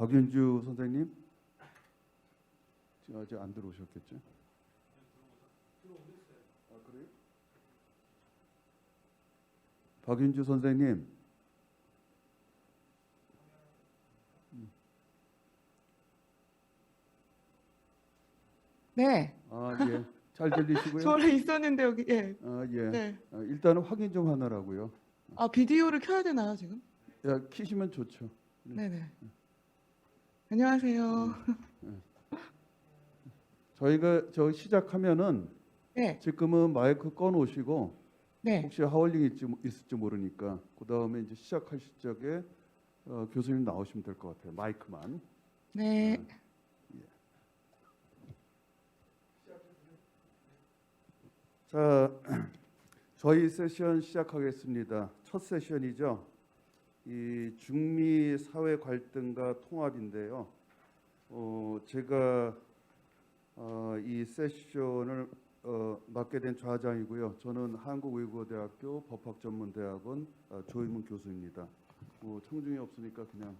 박윤주 선생님 지금 아직 안 들어오셨겠죠? 아, 그래요? 박윤주 선생님. 네. 아, 예. 잘 들리시고요? 저 원래 있었는데 여기 예. 아, 예. 네. 일단은 확인 좀 하느라고요. 아 비디오를 켜야 되나요 지금? 야, 키시면 좋죠. 네네. 안녕하세요. 저희가 저 시작하면은 네. 지금은 마이크 꺼 놓으시고 네. 혹시 하울링 있을지 모르니까 그 다음에 이제 시작하실 적에 교수님 나오시면 될 것 같아요. 마이크만. 네. 자, 저희 세션 시작하겠습니다. 첫 세션이죠. 이 중미 사회 갈등과 통합인데요. 제가 이 세션을 맡게 된 좌장이고요. 저는 한국외국어대학교 법학전문대학원 조희문 교수입니다. 청중이 없으니까 그냥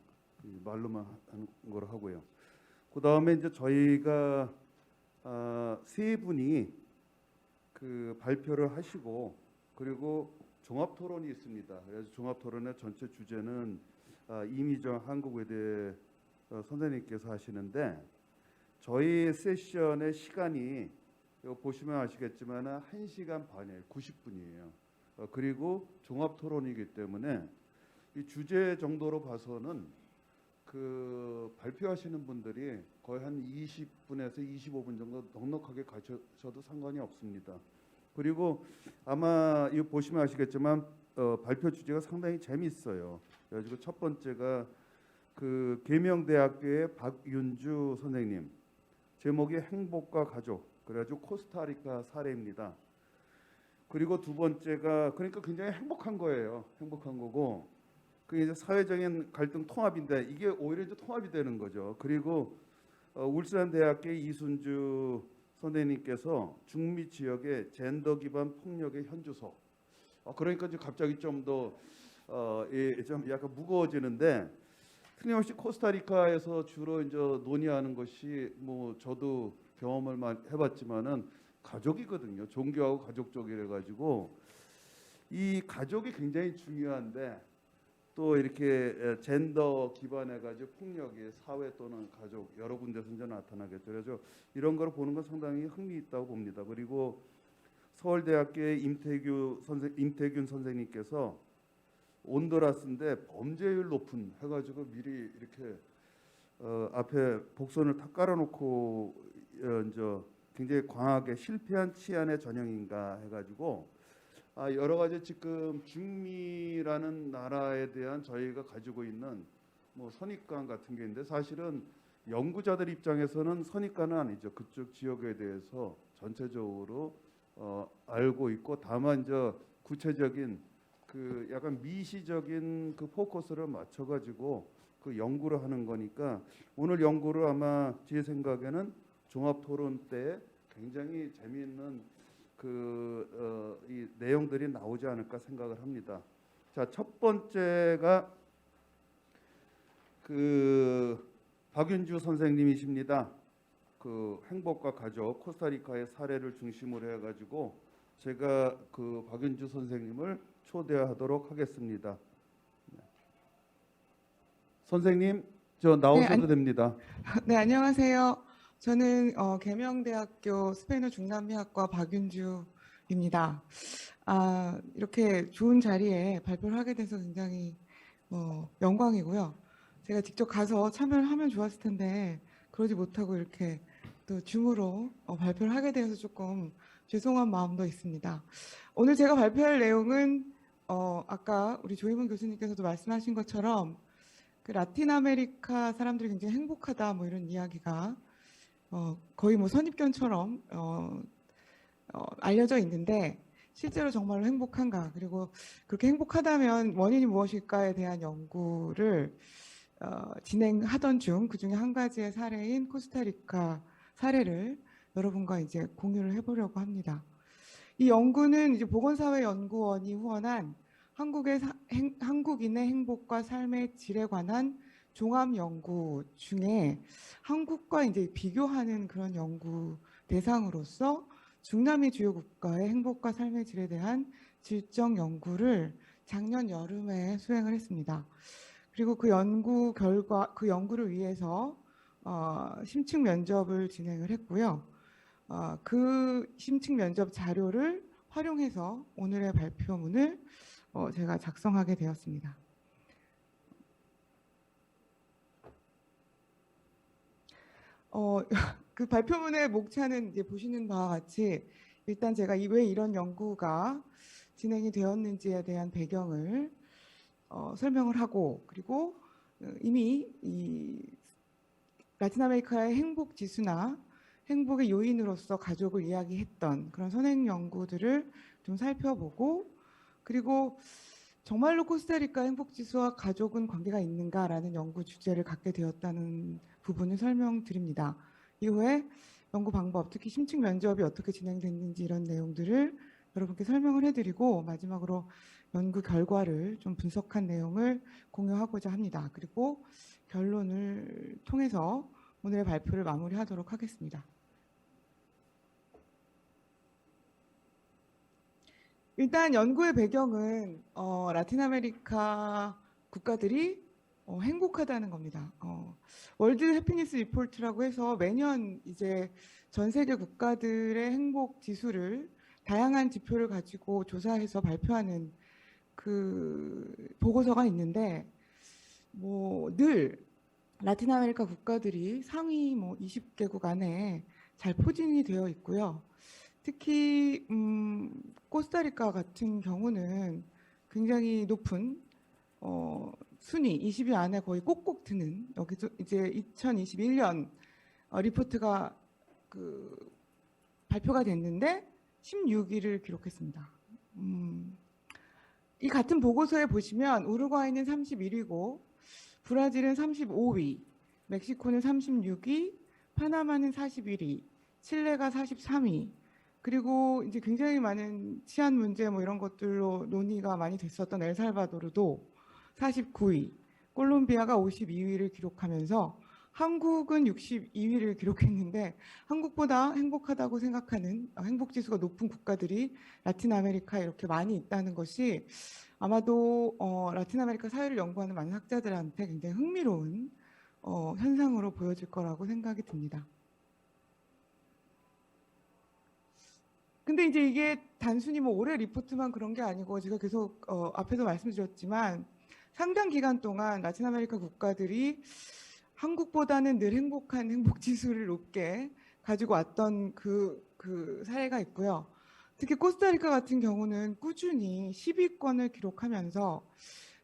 말로만 하는 걸 하고요. 그 다음에 이제 저희가 세 분이 그 발표를 하시고 그리고 종합 토론이 있습니다. 그래서 종합 토론의 전체 주제는 이미정 한국외대 선생님께서 하시는데 저희 세션의 시간이 이거 보시면 아시겠지만 1시간 반이에요. 90분이에요. 그리고 종합 토론이기 때문에 이 주제 정도로 봐서는 그 발표하시는 분들이 거의 한 20분에서 25분 정도 넉넉하게 가셔도 상관이 없습니다. 그리고 아마 이거 보시면 아시겠지만 발표 주제가 상당히 재미있어요. 그래가지고 첫 번째가 그 계명대학교의 박윤주 선생님, 제목이 행복과 가족, 그래가지고 코스타리카 사례입니다. 그리고 두 번째가 그러니까 굉장히 행복한 거예요. 행복한 거고 그게 이제 사회적인 갈등 통합인데 이게 오히려 이제 통합이 되는 거죠. 그리고 울산대학교 이순주 선생님께서 중미 지역의 젠더 기반 폭력의 현주소. 그러니까 이제 갑자기 좀 더 좀 약간 무거워지는데 틀림없이 코스타리카에서 주로 이제 논의하는 것이 뭐 저도 경험을 많이 해봤지만은 가족이거든요. 종교하고 가족 쪽이래 가지고 이 가족이 굉장히 중요한데 또 이렇게 젠더 기반해 가지고 폭력이 사회 또는 가족 여러 군데서 이제 나타나겠죠. 그래서 이런 걸 보는 건 상당히 흥미있다고 봅니다. 그리고 서울대학교의 임태균 선생님께서 온더라스인데 범죄율 높은 해가지고 미리 이렇게 앞에 복선을 탁 깔아놓고 이제 굉장히 광하게 실패한 치안의 전형인가 해가지고 여러 가지 지금 중미라는 나라에 대한 저희가 가지고 있는 뭐 선입관 같은 게 있는데 사실은 연구자들 입장에서는 선입관은 아니죠. 그쪽 지역에 대해서 전체적으로 알고 있고 다만 이제 구체적인 그 약간 미시적인 그 포커스를 맞춰가지고 그 연구를 하는 거니까 오늘 연구를 아마 제 생각에는 종합 토론 때 굉장히 재미있는 이 내용들이 나오지 않을까 생각을 합니다. 자, 첫 번째가 그 박윤주 선생님이십니다. 그 행복과 가족 코스타리카의 사례를 중심으로 해가지고 제가 그 박윤주 선생님을 초대하도록 하겠습니다. 선생님, 저 나오셔도 됩니다. 네, 안녕하세요. 저는 계명대학교 스페인어 중남미학과 박윤주입니다. 이렇게 좋은 자리에 발표를 하게 돼서 굉장히 영광이고요. 제가 직접 가서 참여를 하면 좋았을 텐데 그러지 못하고 이렇게 또 줌으로 발표를 하게 되어서 조금 죄송한 마음도 있습니다. 오늘 제가 발표할 내용은 아까 우리 조희문 교수님께서도 말씀하신 것처럼 그 라틴 아메리카 사람들이 굉장히 행복하다 뭐 이런 이야기가 거의 뭐 선입견처럼 알려져 있는데 실제로 정말로 행복한가 그리고 그렇게 행복하다면 원인이 무엇일까에 대한 연구를 진행하던 중 그중에 한 가지의 사례인 코스타리카 사례를 여러분과 이제 공유를 해보려고 합니다. 이 연구는 이제 보건사회연구원이 후원한 한국인의 행복과 삶의 질에 관한 종합 연구 중에 한국과 이제 비교하는 그런 연구 대상으로서 중남미 주요 국가의 행복과 삶의 질에 대한 질적 연구를 작년 여름에 수행을 했습니다. 그리고 그 연구 결과, 그 연구를 위해서 심층 면접을 진행을 했고요. 그 심층 면접 자료를 활용해서 오늘의 발표문을 제가 작성하게 되었습니다. 그 발표문의 목차는 이제 보시는 바와 같이 일단 제가 왜 이런 연구가 진행이 되었는지에 대한 배경을 설명을 하고, 그리고 이미 이 라틴 아메리카의 행복 지수나 행복의 요인으로서 가족을 이야기했던 그런 선행 연구들을 좀 살펴보고, 그리고 정말로 코스타리카 행복 지수와 가족은 관계가 있는가라는 연구 주제를 갖게 되었다는 부분을 설명드립니다. 이후에 연구 방법, 특히 심층 면접이 어떻게 진행됐는지 이런 내용들을 여러분께 설명을 해드리고, 마지막으로 연구 결과를 좀 분석한 내용을 공유하고자 합니다. 그리고 결론을 통해서 오늘의 발표를 마무리하도록 하겠습니다. 일단 연구의 배경은 라틴 아메리카 국가들이 행복하다는 겁니다. 월드 해피니스 리포트라고 해서 매년 이제 전 세계 국가들의 행복 지수를 다양한 지표를 가지고 조사해서 발표하는 그 보고서가 있는데, 뭐 늘 라틴 아메리카 국가들이 상위 뭐 20개국 안에 잘 포진이 되어 있고요. 특히 코스타리카 같은 경우는 굉장히 높은 순위 20위 안에 거의 꼭꼭 드는, 여기서 이제 2021년 리포트가 그 발표가 됐는데 16위를 기록했습니다. 이 같은 보고서에 보시면 우루과이는 31위고 브라질은 35위, 멕시코는 36위, 파나마는 41위, 칠레가 43위, 그리고 이제 굉장히 많은 치안 문제 뭐 이런 것들로 논의가 많이 됐었던 엘살바도르도 49위, 콜롬비아가 52위를 기록하면서 한국은 62위를 기록했는데, 한국보다 행복하다고 생각하는 행복지수가 높은 국가들이 라틴 아메리카에 이렇게 많이 있다는 것이 아마도 라틴 아메리카 사회를 연구하는 많은 학자들한테 굉장히 흥미로운 현상으로 보여질 거라고 생각이 듭니다. 근데 이제 이게 단순히 뭐 올해 리포트만 그런 게 아니고, 제가 계속 앞에서 말씀드렸지만 상당 기간 동안 라틴 아메리카 국가들이 한국보다는 늘 행복한 행복 지수를 높게 가지고 왔던 그 사례가 있고요. 특히 코스타리카 같은 경우는 꾸준히 10위권을 기록하면서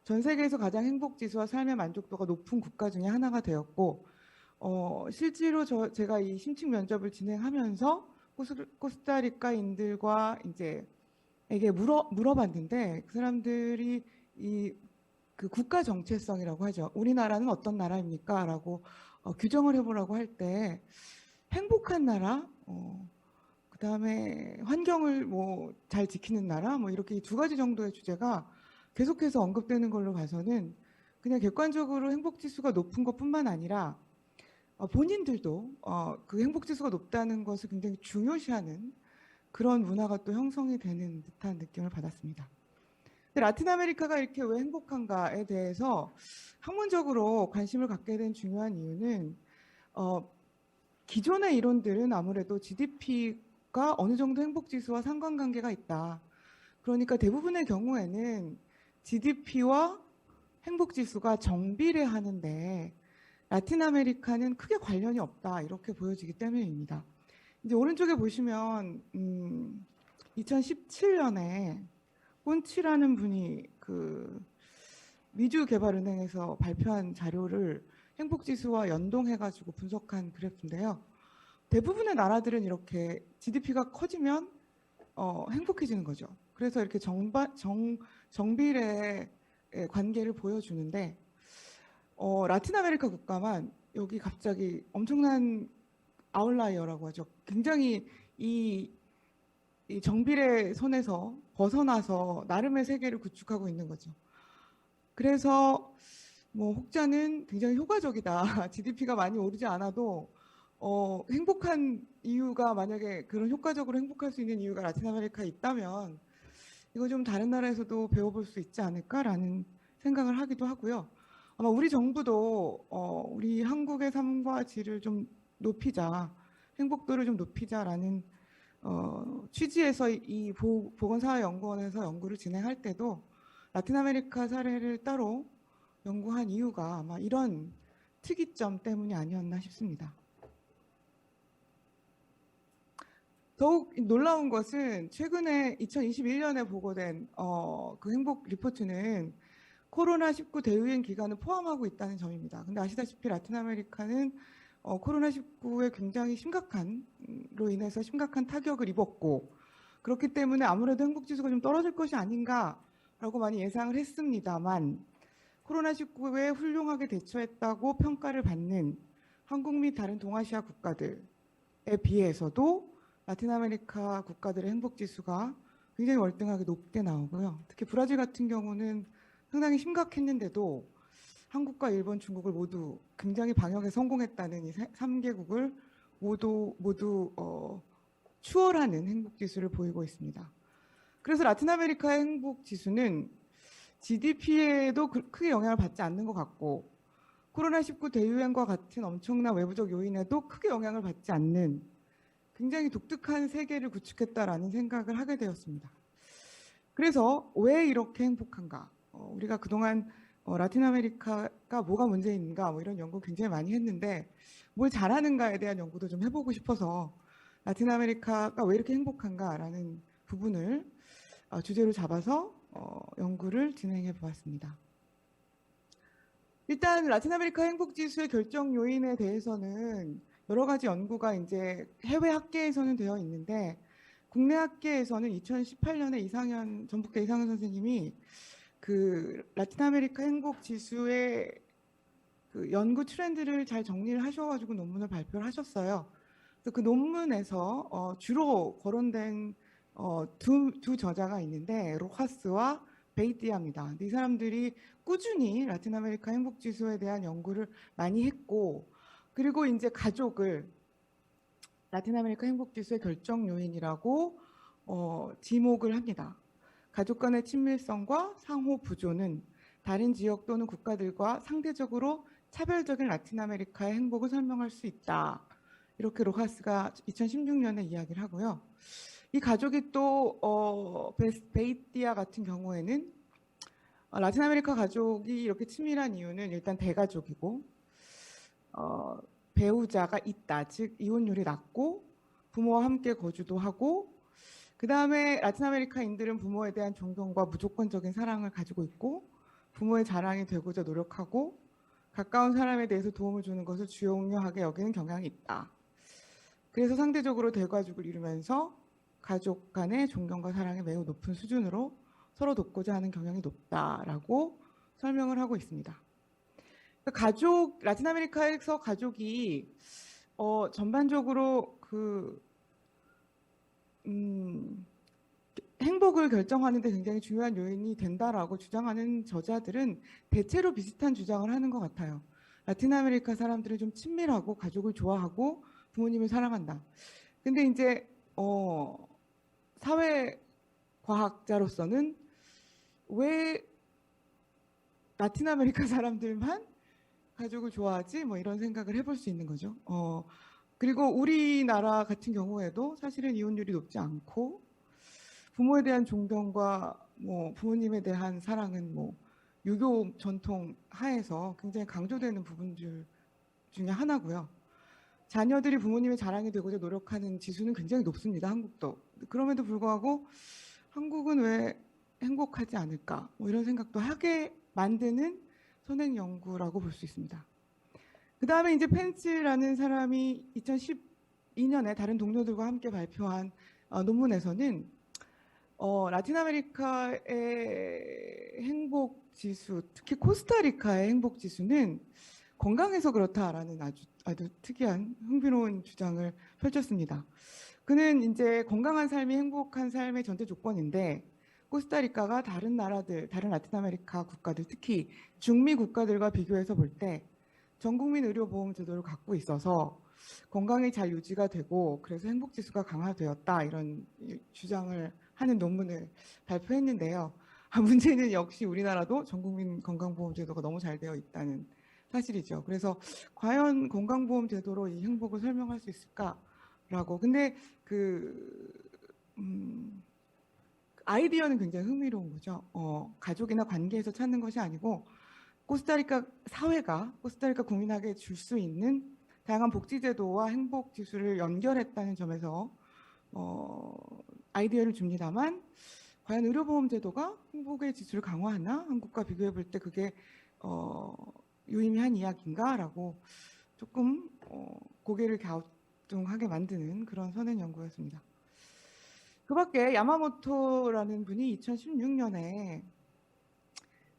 전 세계에서 가장 행복 지수와 삶의 만족도가 높은 국가 중에 하나가 되었고, 실제로 제가 이 심층 면접을 진행하면서 코스타리카인들과 이제 에게 물어봤는데, 그 사람들이 그 국가 정체성이라고 하죠. 우리나라는 어떤 나라입니까? 라고 규정을 해보라고 할 때 행복한 나라, 그다음에 환경을 뭐 잘 지키는 나라, 뭐 이렇게 두 가지 정도의 주제가 계속해서 언급되는 걸로 봐서는 그냥 객관적으로 행복 지수가 높은 것뿐만 아니라 본인들도 그 행복 지수가 높다는 것을 굉장히 중요시하는 그런 문화가 또 형성이 되는 듯한 느낌을 받았습니다. 라틴 아메리카가 이렇게 왜 행복한가에 대해서 학문적으로 관심을 갖게 된 중요한 이유는 기존의 이론들은 아무래도 GDP가 어느 정도 행복지수와 상관관계가 있다. 그러니까 대부분의 경우에는 GDP와 행복지수가 정비례하는데 라틴 아메리카는 크게 관련이 없다, 이렇게 보여지기 때문입니다. 이제 오른쪽에 보시면 2017년에 꼰치라는 분이 그 미주개발은행에서 발표한 자료를 행복지수와 연동해가지고 분석한 그래프인데요. 대부분의 나라들은 이렇게 GDP가 커지면 행복해지는 거죠. 그래서 이렇게 정비례의 관계를 보여주는데, 라틴 아메리카 국가만 여기 갑자기 엄청난 아웃라이어라고 하죠. 굉장히 이 정비례 선에서 벗어나서 나름의 세계를 구축하고 있는 거죠. 그래서 뭐 혹자는 굉장히 효과적이다. GDP가 많이 오르지 않아도 행복한 이유가 만약에 그런 효과적으로 행복할 수 있는 이유가 라틴 아메리카에 있다면 이거 좀 다른 나라에서도 배워볼 수 있지 않을까라는 생각을 하기도 하고요. 아마 우리 정부도 우리 한국의 삶과 질을 좀 높이자, 행복도를 좀 높이자라는 취지에서 이 보건사회연구원에서 연구를 진행할 때도 라틴 아메리카 사례를 따로 연구한 이유가 아마 이런 특이점 때문이 아니었나 싶습니다. 더욱 놀라운 것은 최근에 2021년에 보고된 그 행복 리포트는 코로나19 대유행 기간을 포함하고 있다는 점입니다. 근데 아시다시피 라틴 아메리카는 코로나19에 굉장히 심각한로 인해서 심각한 타격을 입었고 그렇기 때문에 아무래도 행복지수가 좀 떨어질 것이 아닌가라고 많이 예상을 했습니다만 코로나19에 훌륭하게 대처했다고 평가를 받는 한국 및 다른 동아시아 국가들에 비해서도 라틴 아메리카 국가들의 행복지수가 굉장히 월등하게 높게 나오고요. 특히 브라질 같은 경우는 상당히 심각했는데도 한국과 일본, 중국을 모두 굉장히 방역에 성공했다는 이 3개국을 모두 추월하는 행복지수를 보이고 있습니다. 그래서 라틴 아메리카의 행복지수는 GDP에도 크게 영향을 받지 않는 것 같고 코로나19 대유행과 같은 엄청난 외부적 요인에도 크게 영향을 받지 않는 굉장히 독특한 세계를 구축했다라는 생각을 하게 되었습니다. 그래서 왜 이렇게 행복한가? 우리가 그동안 라틴 아메리카가 뭐가 문제인가 뭐 이런 연구 굉장히 많이 했는데 뭘 잘하는가에 대한 연구도 좀 해보고 싶어서 라틴 아메리카가 왜 이렇게 행복한가라는 부분을 주제로 잡아서 연구를 진행해 보았습니다. 일단 라틴 아메리카 행복 지수의 결정 요인에 대해서는 여러 가지 연구가 이제 해외 학계에서는 되어 있는데 국내 학계에서는 2018년에 전북대 이상현 선생님이 그 라틴 아메리카 행복 지수의 그 연구 트렌드를 잘 정리를 하셔가지고 논문을 발표를 하셨어요. 그래서 그 논문에서 주로 거론된 두 저자가 있는데 로하스와 베이티아입니다. 이 사람들이 꾸준히 라틴 아메리카 행복 지수에 대한 연구를 많이 했고 그리고 이제 가족을 라틴 아메리카 행복 지수의 결정 요인이라고 지목을 합니다. 가족 간의 친밀성과 상호 부조는 다른 지역 또는 국가들과 상대적으로 차별적인 라틴 아메리카의 행복을 설명할 수 있다. 이렇게 로하스가 2016년에 이야기를 하고요. 이 가족이 또 베이티아 같은 경우에는 라틴 아메리카 가족이 이렇게 친밀한 이유는 일단 대가족이고 배우자가 있다, 즉 이혼율이 낮고 부모와 함께 거주도 하고 그 다음에 라틴 아메리카인들은 부모에 대한 존경과 무조건적인 사랑을 가지고 있고 부모의 자랑이 되고자 노력하고 가까운 사람에 대해서 도움을 주는 것을 중요하게 여기는 경향이 있다. 그래서 상대적으로 대가족을 이루면서 가족 간의 존경과 사랑이 매우 높은 수준으로 서로 돕고자 하는 경향이 높다라고 설명을 하고 있습니다. 가족, 라틴 아메리카에서 가족이 전반적으로 행복을 결정하는 데 굉장히 중요한 요인이 된다라고 주장하는 저자들은 대체로 비슷한 주장을 하는 것 같아요. 라틴 아메리카 사람들은 좀 친밀하고 가족을 좋아하고 부모님을 사랑한다. 근데 이제 사회과학자로서는 왜 라틴 아메리카 사람들만 가족을 좋아하지? 뭐 이런 생각을 해볼 수 있는 거죠. 그리고 우리나라 같은 경우에도 사실은 이혼율이 높지 않고 부모에 대한 존경과 뭐 부모님에 대한 사랑은 뭐 유교 전통 하에서 굉장히 강조되는 부분들 중에 하나고요. 자녀들이 부모님의 자랑이 되고자 노력하는 지수는 굉장히 높습니다. 한국도. 그럼에도 불구하고 한국은 왜 행복하지 않을까? 뭐 이런 생각도 하게 만드는 선행 연구라고 볼 수 있습니다. 그 다음에 이제 펜츠라는 사람이 2012년에 다른 동료들과 함께 발표한 논문에서는 라틴 아메리카의 행복 지수, 특히 코스타리카의 행복 지수는 건강해서 그렇다라는 아주 특이한 흥미로운 주장을 펼쳤습니다. 그는 이제 건강한 삶이 행복한 삶의 전제 조건인데 코스타리카가 다른 나라들, 다른 라틴 아메리카 국가들, 특히 중미 국가들과 비교해서 볼 때 전국민 의료보험 제도를 갖고 있어서 건강이 잘 유지가 되고 그래서 행복지수가 강화되었다 이런 주장을 하는 논문을 발표했는데요. 문제는 역시 우리나라도 전국민 건강보험 제도가 너무 잘 되어 있다는 사실이죠. 그래서 과연 건강보험 제도로 이 행복을 설명할 수 있을까라고. 근데 아이디어는 굉장히 흥미로운 거죠. 가족이나 관계에서 찾는 것이 아니고 코스타리카 사회가 코스타리카 국민에게 줄 수 있는 다양한 복지제도와 행복 지수를 연결했다는 점에서 아이디어를 줍니다만 과연 의료보험 제도가 행복의 지수를 강화하나? 한국과 비교해 볼 때 그게 유의미한 이야기인가라고 조금 고개를 갸우뚱하게 만드는 그런 선행 연구였습니다. 그 밖에 야마모토라는 분이 2016년에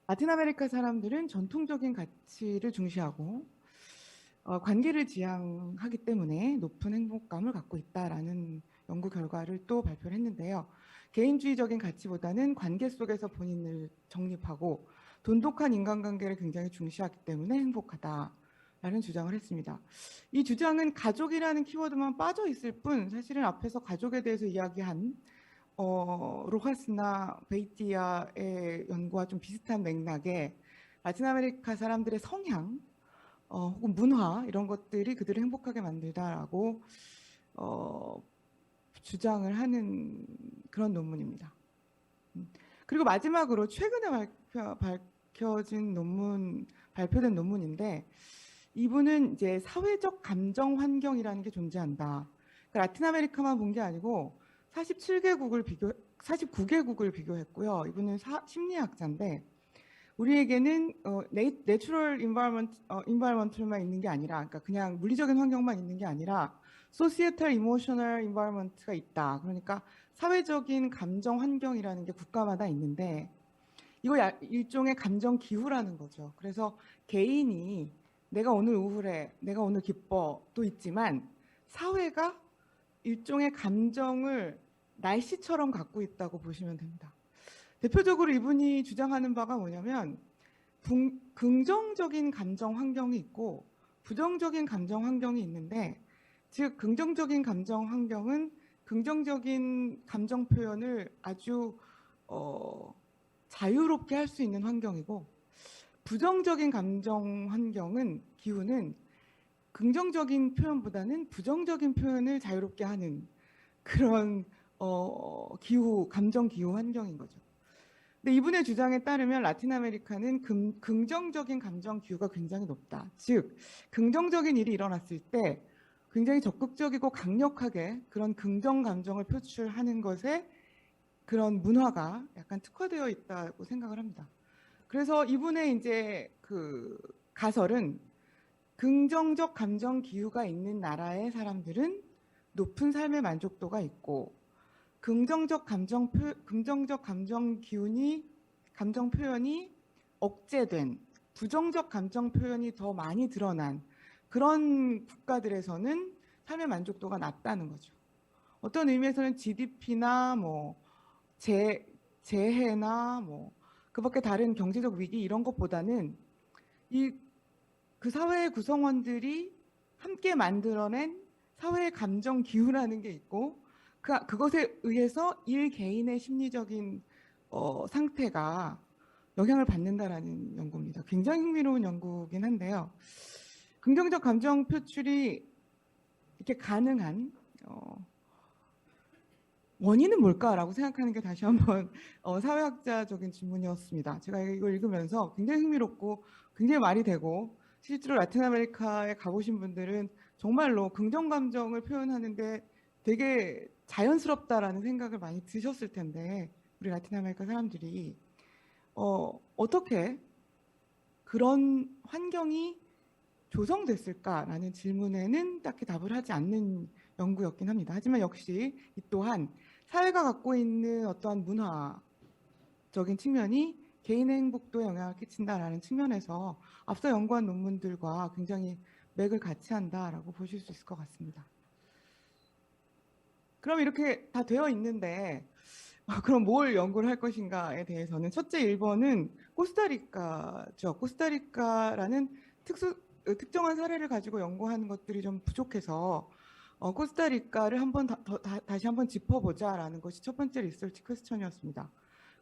라틴 아메리카 사람들은 전통적인 가치를 중시하고 관계를 지향하기 때문에 높은 행복감을 갖고 있다라는 연구 결과를 또 발표를 했는데요. 개인주의적인 가치보다는 관계 속에서 본인을 정립하고 돈독한 인간관계를 굉장히 중시하기 때문에 행복하다라는 주장을 했습니다. 이 주장은 가족이라는 키워드만 빠져 있을 뿐 사실은 앞에서 가족에 대해서 이야기한 로하스나 베이티아의 연구와 좀 비슷한 맥락에 라틴 아메리카 사람들의 성향 혹은 문화 이런 것들이 그들을 행복하게 만들다라고 주장을 하는 그런 논문입니다. 그리고 마지막으로 최근에 발표된 논문인데 이분은 이제 사회적 감정 환경이라는 게 존재한다. 그러니까 라틴 아메리카만 본 게 아니고 49개국을 비교했고요. 이분은 심리학자인데 우리에게는 내추럴 인바이러먼트만 있는 게 아니라 그러니까 그냥 물리적인 환경만 있는 게 아니라 소시에탈 이모셔널 인바이러먼트가 있다. 그러니까 사회적인 감정 환경이라는 게 국가마다 있는데 이거 일종의 감정 기후라는 거죠. 그래서 개인이 내가 오늘 우울해, 내가 오늘 기뻐도 있지만 사회가 일종의 감정을 날씨처럼 갖고 있다고 보시면 됩니다. 대표적으로 이분이 주장하는 바가 뭐냐면 긍정적인 감정 환경이 있고 부정적인 감정 환경이 있는데 즉 긍정적인 감정 환경은 긍정적인 감정 표현을 아주 자유롭게 할 수 있는 환경이고 부정적인 감정 환경은 기후는 긍정적인 표현보다는 부정적인 표현을 자유롭게 하는 그런 감정 기후 환경인 거죠. 근데 이분의 주장에 따르면 라틴 아메리카는 긍정적인 감정 기후가 굉장히 높다. 즉 긍정적인 일이 일어났을 때 굉장히 적극적이고 강력하게 그런 긍정 감정을 표출하는 것에 그런 문화가 약간 특화되어 있다고 생각을 합니다. 그래서 이분의 이제 그 가설은 긍정적 감정 기후가 있는 나라의 사람들은 높은 삶의 만족도가 있고 긍정적 감정 표현이 억제된 부정적 감정 표현이 더 많이 드러난 그런 국가들에서는 삶의 만족도가 낮다는 거죠. 어떤 의미에서는 GDP나 뭐 재해나 뭐 그밖에 다른 경제적 위기 이런 것보다는 그 사회의 구성원들이 함께 만들어낸 사회의 감정 기후라는 게 있고 그것에 의해서 개인의 심리적인 상태가 영향을 받는다라는 연구입니다. 굉장히 흥미로운 연구긴 한데요. 긍정적 감정 표출이 이렇게 가능한 원인은 뭘까라고 생각하는 게 다시 한번 사회학자적인 질문이었습니다. 제가 이걸 읽으면서 굉장히 흥미롭고 굉장히 말이 되고 실제로 라틴 아메리카에 가보신 분들은 정말로 긍정 감정을 표현하는데 되게 자연스럽다라는 생각을 많이 드셨을 텐데 우리 라틴 아메리카 사람들이 어떻게 그런 환경이 조성됐을까라는 질문에는 딱히 답을 하지 않는 연구였긴 합니다. 하지만 역시 이 또한 사회가 갖고 있는 어떠한 문화적인 측면이 개인의 행복도에 영향을 끼친다라는 측면에서 앞서 연구한 논문들과 굉장히 맥을 같이 한다라고 보실 수 있을 것 같습니다. 그럼 이렇게 다 되어 있는데 그럼 뭘 연구를 할 것인가에 대해서는 첫째 1번은 코스타리카죠. 코스타리카라는 특정한 사례를 가지고 연구하는 것들이 좀 부족해서 코스타리카를 다시 한번 짚어보자라는 것이 첫 번째 리서치 퀘스천이었습니다.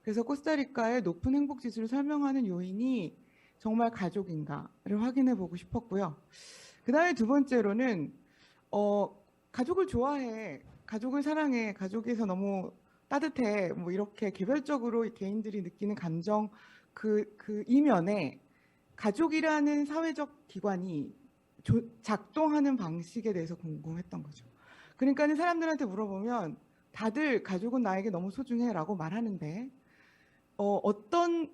그래서 코스타리카의 높은 행복 지수를 설명하는 요인이 정말 가족인가를 확인해 보고 싶었고요. 그다음에 두 번째로는 가족을 좋아해, 가족을 사랑해, 가족에서 너무 따뜻해, 뭐 이렇게 개별적으로 개인들이 느끼는 감정 그 이면에 가족이라는 사회적 기관이 작동하는 방식에 대해서 궁금했던 거죠. 그러니까는 사람들한테 물어보면 다들 가족은 나에게 너무 소중해라고 말하는데 어떤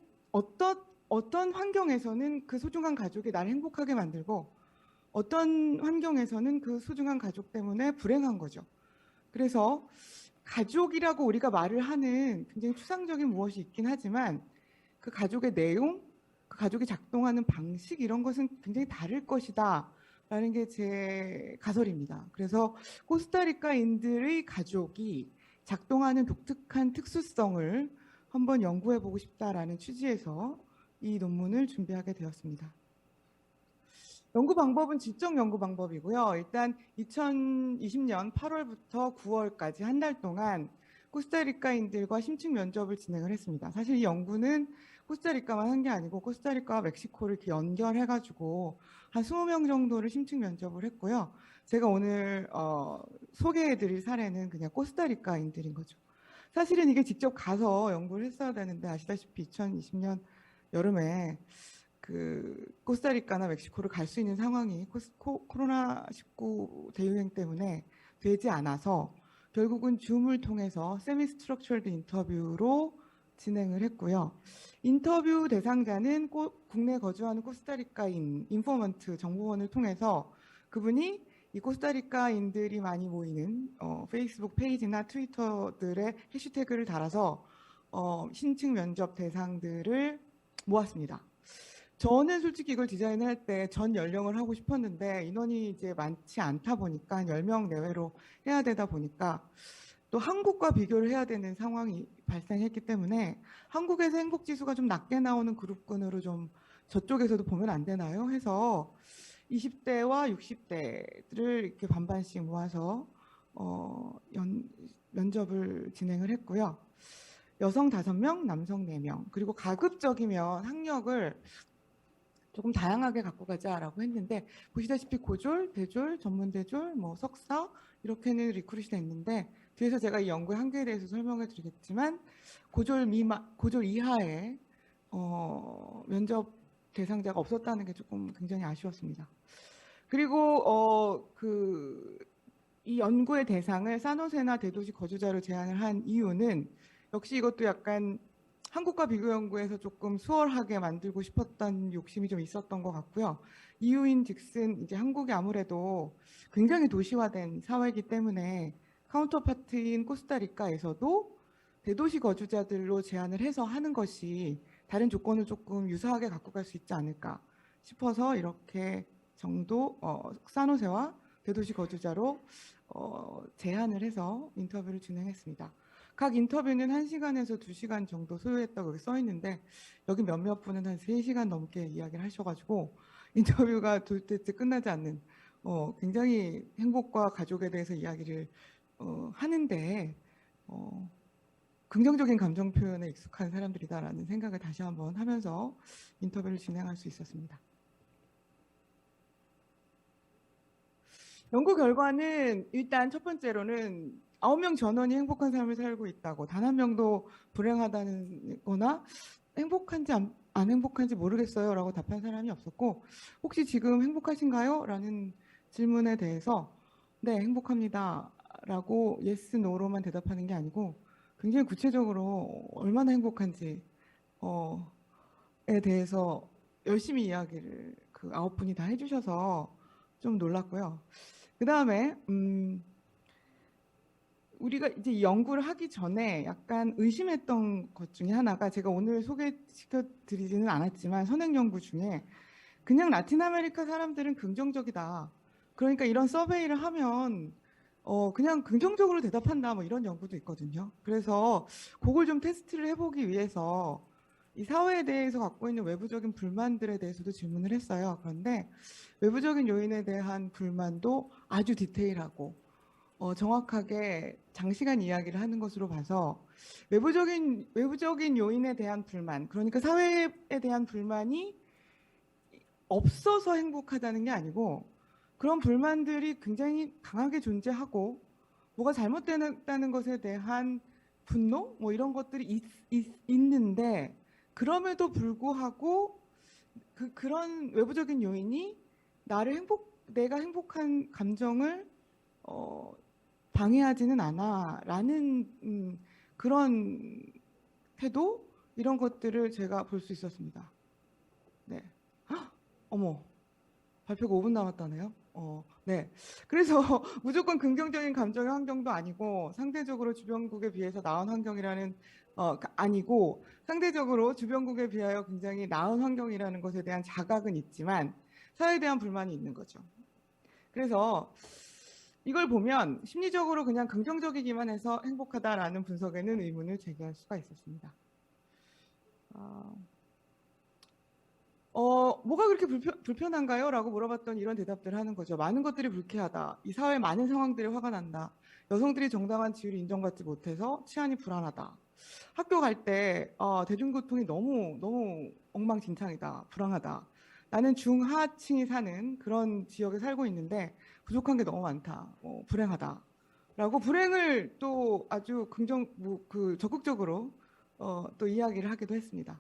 환경에서는 그 소중한 가족이 나를 행복하게 만들고 어떤 환경에서는 그 소중한 가족 때문에 불행한 거죠. 그래서 가족이라고 우리가 말을 하는 굉장히 추상적인 무엇이 있긴 하지만 그 가족의 내용, 그 가족이 작동하는 방식 이런 것은 굉장히 다를 것이다 라는 게 제 가설입니다. 그래서 코스타리카인들의 가족이 작동하는 독특한 특수성을 한번 연구해 보고 싶다라는 취지에서 이 논문을 준비하게 되었습니다. 연구 방법은 지적 연구 방법이고요. 일단 2020년 8월부터 9월까지 한 달 동안 코스타리카인들과 심층 면접을 진행을 했습니다. 사실 이 연구는 코스타리카만 한 게 아니고 코스타리카와 멕시코를 이렇게 연결해가지고 한 20명 정도를 심층 면접을 했고요. 제가 오늘 소개해드릴 사례는 그냥 코스타리카인들인 거죠. 사실은 이게 직접 가서 연구를 했어야 되는데 아시다시피 2020년 여름에 그 코스타리카나 멕시코를 갈 수 있는 상황이 코로나19 대유행 때문에 되지 않아서 결국은 줌을 통해서 세미 스트럭처럴드 인터뷰로 진행을 했고요. 인터뷰 대상자는 국내 거주하는 코스타리카인 인포먼트 정보원을 통해서 그분이 이 코스타리카인들이 많이 모이는 페이스북 페이지나 트위터들의 해시태그를 달아서 신층 면접 대상들을 모았습니다. 저는 솔직히 이걸 디자인할 때 전 연령을 하고 싶었는데 인원이 이제 많지 않다 보니까 한 10명 내외로 해야 되다 보니까 또 한국과 비교를 해야 되는 상황이 발생했기 때문에 한국에서 행복지수가 좀 낮게 나오는 그룹군으로 좀 저쪽에서도 보면 안 되나요? 해서 20대와 60대를 이렇게 반반씩 모아서 면접을 진행을 했고요. 여성 5명, 남성 4명, 그리고 가급적이면 학력을 조금 다양하게 갖고 가자라고 했는데 보시다시피 고졸, 대졸, 전문대졸, 뭐 석사 이렇게는 리크루트이 됐는데 뒤에서 제가 이 연구의 한계에 대해서 설명을 드리겠지만 고졸 이하의 면접 대상자가 없었다는 게 조금 굉장히 아쉬웠습니다. 그리고 이 연구의 대상을 산호세나 대도시 거주자로 제한을 한 이유는 역시 이것도 약간 한국과 비교 연구에서 조금 수월하게 만들고 싶었던 욕심이 좀 있었던 것 같고요. 이유인즉슨 이제 한국이 아무래도 굉장히 도시화된 사회이기 때문에 카운터파트인 코스타리카에서도 대도시 거주자들로 제한을 해서 하는 것이 다른 조건을 조금 유사하게 갖고 갈 수 있지 않을까 싶어서 이렇게 정도 산호세와 대도시 거주자로 제한을 해서 인터뷰를 진행했습니다. 각 인터뷰는 1시간에서 2시간 정도 소요했다고 써 있는데 여기 몇몇 분은 한 3시간 넘게 이야기를 하셔가지고 인터뷰가 도대체 끝나지 않는 굉장히 행복과 가족에 대해서 이야기를 하는데 긍정적인 감정 표현에 익숙한 사람들이다라는 생각을 다시 한번 하면서 인터뷰를 진행할 수 있었습니다. 연구 결과는 일단 첫 번째로는 9명 전원이 행복한 삶을 살고 있다고, 단 한 명도 불행하다는 거나 행복한지 안 행복한지 모르겠어요 라고 답한 사람이 없었고, 혹시 지금 행복하신가요? 라는 질문에 대해서 네, 행복합니다 라고 yes, no로만 대답하는 게 아니고 굉장히 구체적으로 얼마나 행복한지 에 대해서 열심히 이야기를 그 9분이 다 해주셔서 좀 놀랐고요. 그 다음에 우리가 이제 이 연구를 하기 전에 약간 의심했던 것 중에 하나가, 제가 오늘 소개시켜 드리지는 않았지만 선행 연구 중에 그냥 라틴 아메리카 사람들은 긍정적이다, 그러니까 이런 서베이를 하면 그냥 긍정적으로 대답한다 뭐 이런 연구도 있거든요. 그래서 그걸 좀 테스트를 해보기 위해서 이 사회에 대해서 갖고 있는 외부적인 불만들에 대해서도 질문을 했어요. 그런데 외부적인 요인에 대한 불만도 아주 디테일하고 정확하게 장시간 이야기를 하는 것으로 봐서 외부적인 요인에 대한 불만, 그러니까 사회에 대한 불만이 없어서 행복하다는 게 아니고 그런 불만들이 굉장히 강하게 존재하고 뭐가 잘못됐다는 것에 대한 분노 뭐 이런 것들이 있는데 그럼에도 불구하고 그런 외부적인 요인이 내가 행복한 감정을 방해하지는 않아라는 그런 태도 이런 것들을 제가 볼 수 있었습니다. 네. 헉, 어머. 발표가 5분 남았다네요. 네. 그래서 무조건 긍정적인 감정의 환경도 아니고 상대적으로 주변국에 비해서 나은 환경이라는 아니고 상대적으로 주변국에 비하여 굉장히 나은 환경이라는 것에 대한 자각은 있지만 사회에 대한 불만이 있는 거죠. 그래서 이걸 보면 심리적으로 그냥 긍정적이기만 해서 행복하다라는 분석에는 의문을 제기할 수가 있었습니다. 뭐가 그렇게 불편한가요? 라고 물어봤더니 이런 대답들을 하는 거죠. 많은 것들이 불쾌하다. 이 사회 많은 상황들이 화가 난다. 여성들이 정당한 지위를 인정받지 못해서 치안이 불안하다. 학교 갈 때 대중교통이 너무 엉망진창이다. 불안하다. 나는 중하층이 사는 그런 지역에 살고 있는데 부족한 게 너무 많다. 불행하다. 라고 불행을 또 아주 적극적으로 또 이야기를 하기도 했습니다.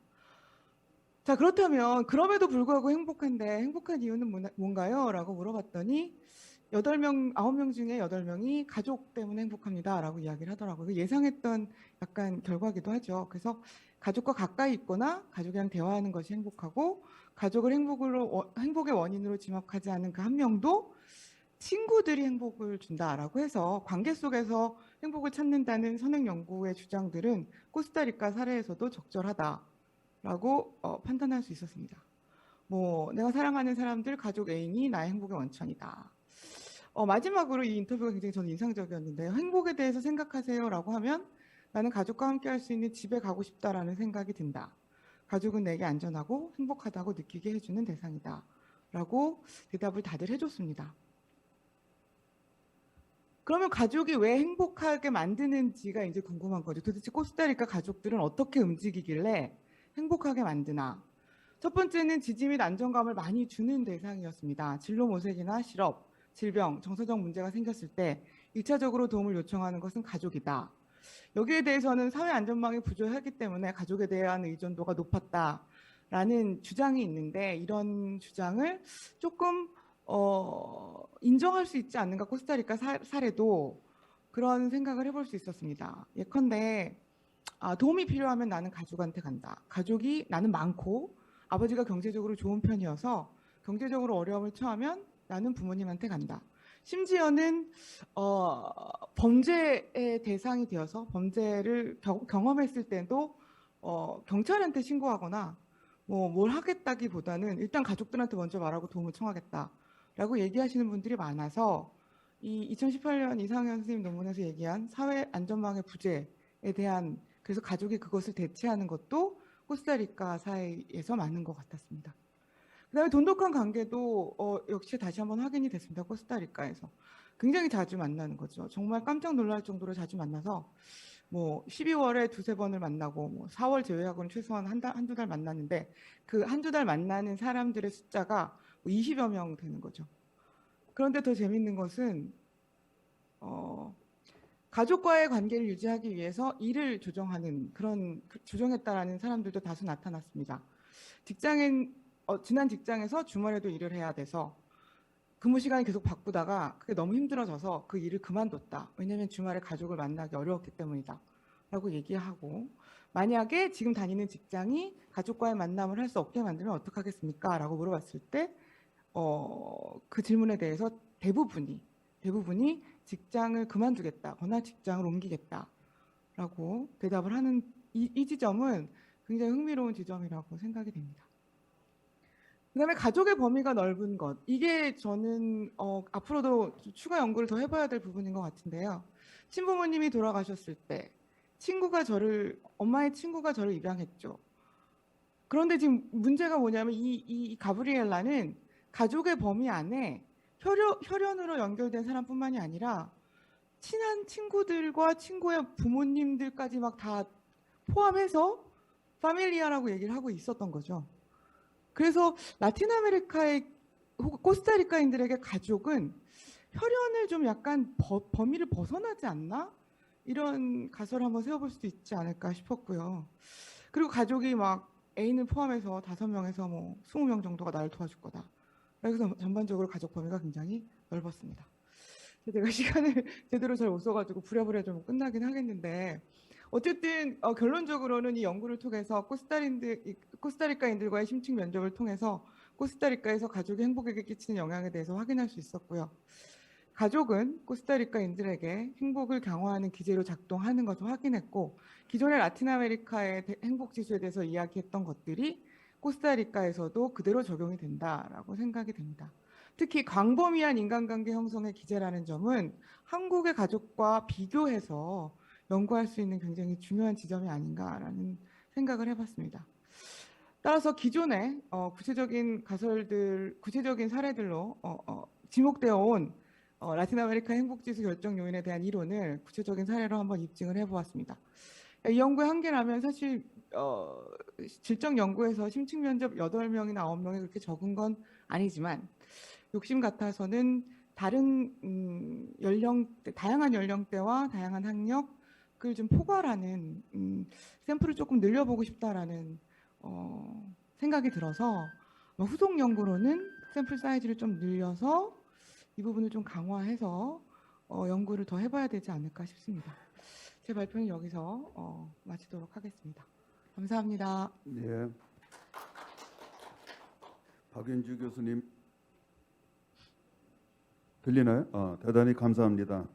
자, 그렇다면 그럼에도 불구하고 행복한데 행복한 이유는 뭔가요? 라고 물어봤더니 9명 중에 8명이 가족 때문에 행복합니다. 라고 이야기를 하더라고요. 예상했던 약간 결과기도 하죠. 그래서 가족과 가까이 있거나 가족이랑 대화하는 것이 행복하고 가족을 행복의 원인으로 지목하지 않은 그 한 명도 친구들이 행복을 준다라고 해서 관계 속에서 행복을 찾는다는 선행 연구의 주장들은 코스타리카 사례에서도 적절하다. 라고 판단할 수 있었습니다. 내가 사랑하는 사람들, 가족 애인이 나의 행복의 원천이다. 마지막으로 이 인터뷰가 굉장히 저는 인상적이었는데요. 행복에 대해서 생각하세요 라고 하면 나는 가족과 함께 할 수 있는 집에 가고 싶다라는 생각이 든다. 가족은 내게 안전하고 행복하다고 느끼게 해주는 대상이다. 라고 대답을 다들 해줬습니다. 그러면 가족이 왜 행복하게 만드는지가 이제 궁금한 거죠. 도대체 코스타리카 가족들은 어떻게 움직이길래 행복하게 만드나. 첫 번째는 지지 및 안정감을 많이 주는 대상이었습니다. 진로 모색이나 실업, 질병, 정서적 문제가 생겼을 때 1차적으로 도움을 요청하는 것은 가족이다. 여기에 대해서는 사회 안전망이 부족하기 때문에 가족에 대한 의존도가 높았다라는 주장이 있는데 이런 주장을 조금 인정할 수 있지 않는가. 코스타리카 사례도 그런 생각을 해볼 수 있었습니다. 예컨대 도움이 필요하면 나는 가족한테 간다. 가족이 나는 많고 아버지가 경제적으로 좋은 편이어서 경제적으로 어려움을 처하면 나는 부모님한테 간다. 심지어는 범죄의 대상이 되어서 범죄를 경험했을 때도 경찰한테 신고하거나 뭘 하겠다기보다는 일단 가족들한테 먼저 말하고 도움을 청하겠다라고 얘기하시는 분들이 많아서 이 2018년 이상현 선생님 논문에서 얘기한 사회 안전망의 부재에 대한 그래서 가족이 그것을 대체하는 것도 코스타리카 사회에서 많은 것 같았습니다. 그다음에 돈독한 관계도 역시 다시 한번 확인이 됐습니다. 코스타리카에서 굉장히 자주 만나는 거죠. 정말 깜짝 놀랄 정도로 자주 만나서 12월에 두세 번을 만나고 4월 제외하고는 최소한 한두 달 만났는데 그 한두 달 만나는 사람들의 숫자가 20여 명 되는 거죠. 그런데 더 재밌는 것은 가족과의 관계를 유지하기 위해서 일을 조정했다라는 사람들도 다수 나타났습니다. 지난 직장에서 주말에도 일을 해야 돼서 근무 시간이 계속 바꾸다가 그게 너무 힘들어져서 그 일을 그만뒀다. 왜냐하면 주말에 가족을 만나기 어려웠기 때문이다. 라고 얘기하고 만약에 지금 다니는 직장이 가족과의 만남을 할 수 없게 만들면 어떡하겠습니까? 라고 물어봤을 때 그 질문에 대해서 대부분이 직장을 그만두겠다거나 직장을 옮기겠다라고 대답을 하는 이 지점은 굉장히 흥미로운 지점이라고 생각이 됩니다. 그다음에 가족의 범위가 넓은 것. 이게 저는 앞으로도 추가 연구를 더 해봐야 될 부분인 것 같은데요. 친부모님이 돌아가셨을 때 엄마의 친구가 저를 입양했죠. 그런데 지금 문제가 뭐냐면 이 가브리엘라는 가족의 범위 안에 혈연으로 연결된 사람뿐만이 아니라 친한 친구들과 친구의 부모님들까지 막 다 포함해서 파밀리아라고 얘기를 하고 있었던 거죠. 그래서 라틴 아메리카의 혹은 코스타리카인들에게 가족은 혈연을 좀 약간 범위를 벗어나지 않나? 이런 가설을 한번 세워볼 수도 있지 않을까 싶었고요. 그리고 가족이 막 애인을 포함해서 5명에서 뭐 20명 정도가 나를 도와줄 거다. 그래서 전반적으로 가족 범위가 굉장히 넓었습니다. 제가 시간을 제대로 잘 못 써가지고 부랴부랴 좀 끝나긴 하겠는데 어쨌든 결론적으로는 이 연구를 통해서 코스타리카인들과의 심층 면접을 통해서 코스타리카에서 가족의 행복에게 끼치는 영향에 대해서 확인할 수 있었고요. 가족은 코스타리카인들에게 행복을 강화하는 기제로 작동하는 것을 확인했고 기존의 라틴 아메리카의 행복 지수에 대해서 이야기했던 것들이 코스타리카에서도 그대로 적용이 된다라고 생각이 됩니다. 특히 광범위한 인간관계 형성의 기제라는 점은 한국의 가족과 비교해서 연구할 수 있는 굉장히 중요한 지점이 아닌가라는 생각을 해봤습니다. 따라서 기존의 구체적인 사례들로 지목되어 온 라틴 아메리카 행복지수 결정 요인에 대한 이론을 구체적인 사례로 한번 입증을 해보았습니다. 이 연구의 한계라면 사실 질적 연구에서 심층 면접 8명이나 9명이 그렇게 적은 건 아니지만 욕심 같아서는 다른 다양한 연령대와 다양한 학력을 좀 포괄하는 샘플을 조금 늘려보고 싶다라는 생각이 들어서 후속 연구로는 샘플 사이즈를 좀 늘려서 이 부분을 좀 강화해서 연구를 더 해봐야 되지 않을까 싶습니다. 제 발표는 여기서 마치도록 하겠습니다. 감사합니다. 예. 박윤주 교수님 들리나요? 대단히 감사합니다.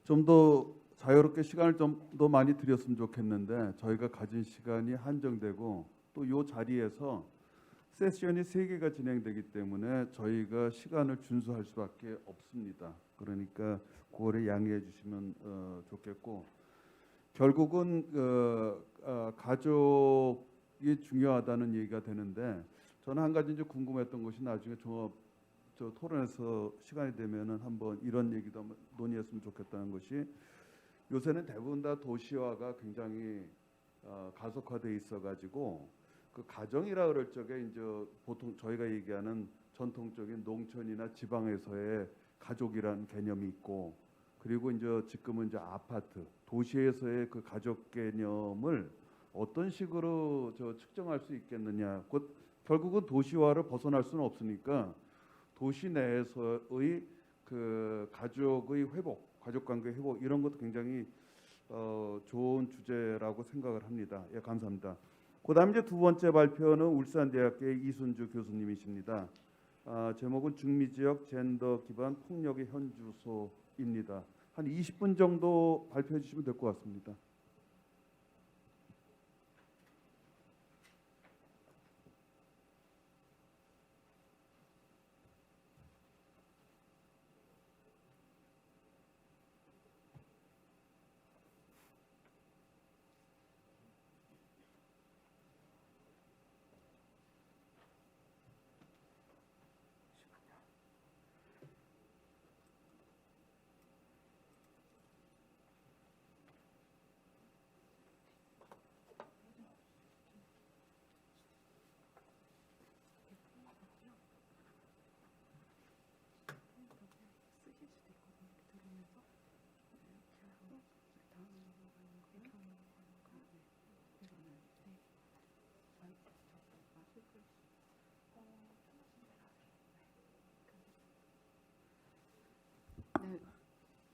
좀 더 자유롭게 시간을 좀 더 많이 드렸으면 좋겠는데 저희가 가진 시간이 한정되고 또 이 자리에서 세션이 3개가 진행되기 때문에 저희가 시간을 준수할 수밖에 없습니다. 그러니까 그거를 양해해 주시면 좋겠고 결국은 가족이 중요하다는 얘기가 되는데 저는 한 가지 이제 궁금했던 것이 나중에 저 토론에서 시간이 되면은 한번 이런 얘기도 한번 논의했으면 좋겠다는 것이 요새는 대부분 다 도시화가 굉장히 가속화돼 있어가지고 그 가정이라 그럴 적에 이제 보통 저희가 얘기하는 전통적인 농촌이나 지방에서의 가족이라는 개념이 있고 그리고 이제 지금은 이제 아파트 도시에서의 그 가족 개념을 어떤 식으로 측정할 수 있겠느냐. 결국은 도시화를 벗어날 수는 없으니까 도시 내에서의 그 가족의 회복, 가족관계 회복 이런 것도 굉장히 좋은 주제라고 생각을 합니다. 예, 감사합니다. 그다음 이제 두 번째 발표는 울산대학교의 이순주 교수님이십니다. 제목은 중미지역 젠더 기반 폭력의 현주소입니다. 한 20분 정도 발표해 주시면 될 것 같습니다.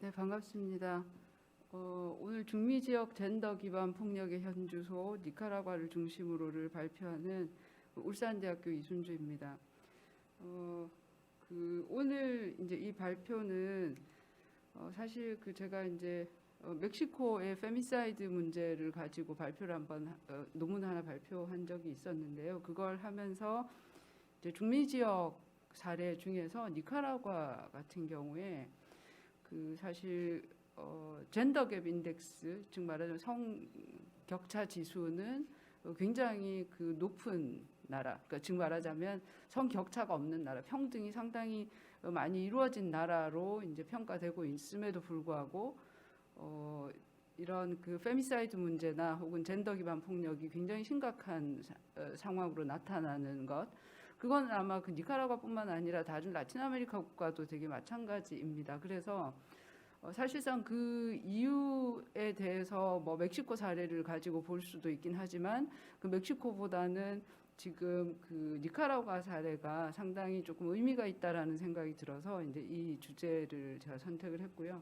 네, 반갑습니다. 오늘 중미 지역 젠더 기반 폭력의 현주소 니카라과를 중심으로를 발표하는 울산대학교 이순주입니다. 오늘 이제 이 발표는 사실 제가 이제 멕시코의 페미사이드 문제를 가지고 발표를 한번 논문 하나 발표한 적이 있었는데요. 그걸 하면서 이제 중미 지역 사례 중에서 니카라과 같은 경우에 그 사실 젠더 갭 인덱스, 즉 말하자면 성 격차 지수는 굉장히 그 높은 나라, 그러니까 즉 말하자면 성 격차가 없는 나라, 평등이 상당히 많이 이루어진 나라로 이제 평가되고 있음에도 불구하고 이런 그 페미사이드 문제나 혹은 젠더 기반 폭력이 굉장히 심각한 상황으로 나타나는 것, 그건 아마 그 니카라과뿐만 아니라 다른 라틴 아메리카 국가도 되게 마찬가지입니다. 그래서 사실상 그 이유에 대해서 뭐 멕시코 사례를 가지고 볼 수도 있긴 하지만 그 멕시코보다는 지금 그 니카라과 사례가 상당히 조금 의미가 있다라는 생각이 들어서 이제 이 주제를 제가 선택을 했고요.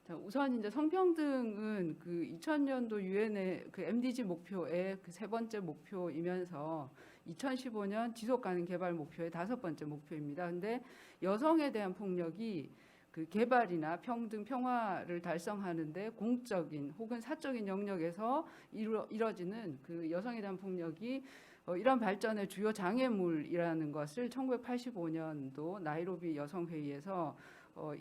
자, 우선 이제 성평등은 그 2000년도 유엔의 그 MDG 목표의 그 세 번째 목표이면서 2015년 지속 가능 개발 목표의 5번째 목표입니다. 근데 여성에 대한 폭력이 그 개발이나 평등, 평화를 달성하는데 공적인 혹은 사적인 영역에서 이뤄지는 그 여성에 대한 폭력이 이런 발전의 주요 장애물이라는 것을 1985년도 나이로비 여성회의에서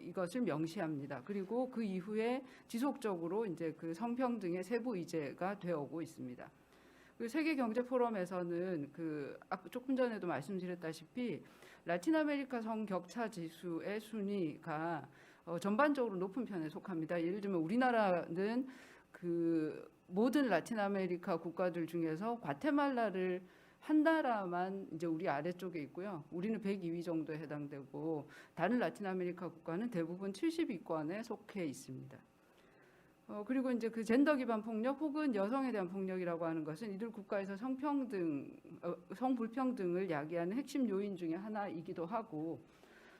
이것을 명시합니다. 그리고 그 이후에 지속적으로 이제 그 성평등의 세부 의제가 되어오고 있습니다. 그 세계 경제 포럼에서는 그 조금 전에도 말씀드렸다시피 라틴 아메리카 성 격차 지수의 순위가 전반적으로 높은 편에 속합니다. 예를 들면 우리나라는 그 모든 라틴 아메리카 국가들 중에서 과테말라를 한 나라만 이제 우리 아래쪽에 있고요. 우리는 102위 정도에 해당되고 다른 라틴 아메리카 국가는 대부분 70위권에 속해 있습니다. 그리고 이제 그 젠더 기반 폭력 혹은 여성에 대한 폭력이라고 하는 것은 이들 국가에서 성평등, 성불평등을 야기하는 핵심 요인 중에 하나이기도 하고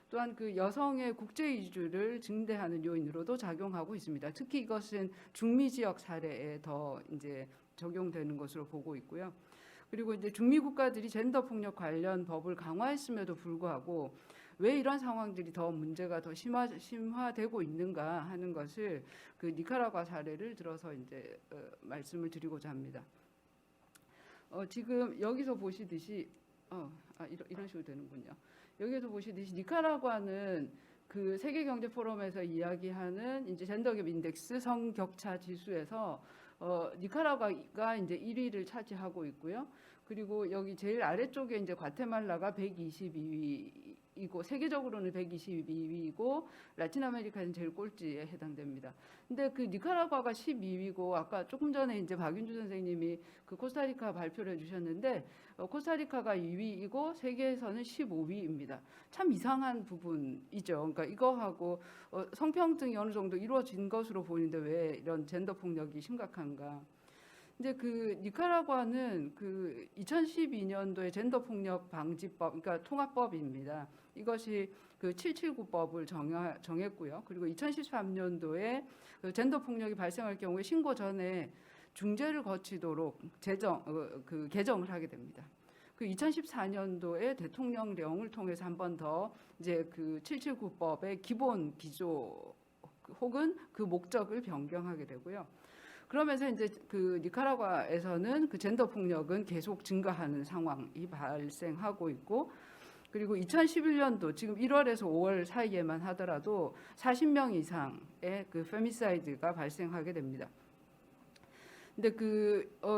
또한 그 여성의 국제 이주를 증대하는 요인으로도 작용하고 있습니다. 특히 이것은 중미 지역 사례에 더 이제 적용되는 것으로 보고 있고요. 그리고 이제 중미 국가들이 젠더 폭력 관련 법을 강화했음에도 불구하고 왜 이런 상황들이 더 문제가 더 심화되고 있는가 하는 것을 그 니카라과 사례를 들어서 이제 말씀을 드리고자 합니다. 지금 여기서 보시듯이 이런 식으로 되는군요. 여기서 보시듯이 니카라과는 그 세계 경제 포럼에서 이야기하는 이제 젠더 갭 인덱스 성격차 지수에서 니카라과가 이제 1위를 차지하고 있고요. 그리고 여기 제일 아래쪽에 이제 과테말라가 122위이고 세계적으로는 122위이고 라틴 아메리카는 제일 꼴찌에 해당됩니다. 근데 그 니카라과가 12위고 아까 조금 전에 이제 박윤주 선생님이 그 코스타리카 발표를 해주셨는데 코스타리카가 2위이고 세계에서는 15위입니다. 참 이상한 부분이죠. 그러니까 이거하고 성평등이 어느 정도 이루어진 것으로 보이는데 왜 이런 젠더 폭력이 심각한가? 이제 그 니카라과는 그 2012년도에 젠더 폭력 방지법, 그러니까 통합법입니다. 이것이 그 779법을 정했고요. 그리고 2013년도에 그 젠더 폭력이 발생할 경우에 신고 전에 중재를 거치도록 개정을 하게 됩니다. 그 2014년도에 대통령령을 통해서 한 번 더 이제 그 779법의 기본 기조 혹은 그 목적을 변경하게 되고요. 그러면서 이제 그 니카라과에서는 그 젠더 폭력은 계속 증가하는 상황이 발생하고 있고, 그리고 2011년도 지금 1월에서 5월 사이에만 하더라도 40명 이상의 그 페미사이드가 발생하게 됩니다. 근데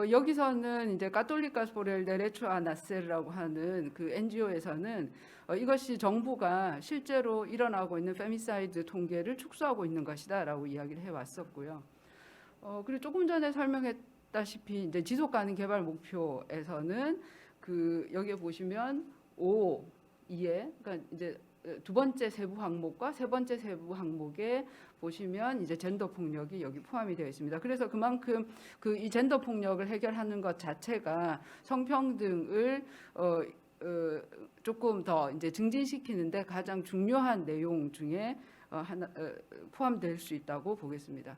여기서는 이제 카톨리카스 por el derecho a nacer라고 하는 그 NGO에서는 이것이 정부가 실제로 일어나고 있는 페미사이드 통계를 축소하고 있는 것이다라고 이야기를 해왔었고요. 그리고 조금 전에 설명했다시피 이제 지속 가능 개발 목표에서는 그 여기에 보시면 5.2에 그러니까 이제 두 번째 세부 항목과 세 번째 세부 항목에 보시면 이제 젠더 폭력이 여기 포함이 되어 있습니다. 그래서 그만큼 그 이 젠더 폭력을 해결하는 것 자체가 성평등을 조금 더 이제 증진시키는데 가장 중요한 내용 중에 포함될 수 있다고 보겠습니다.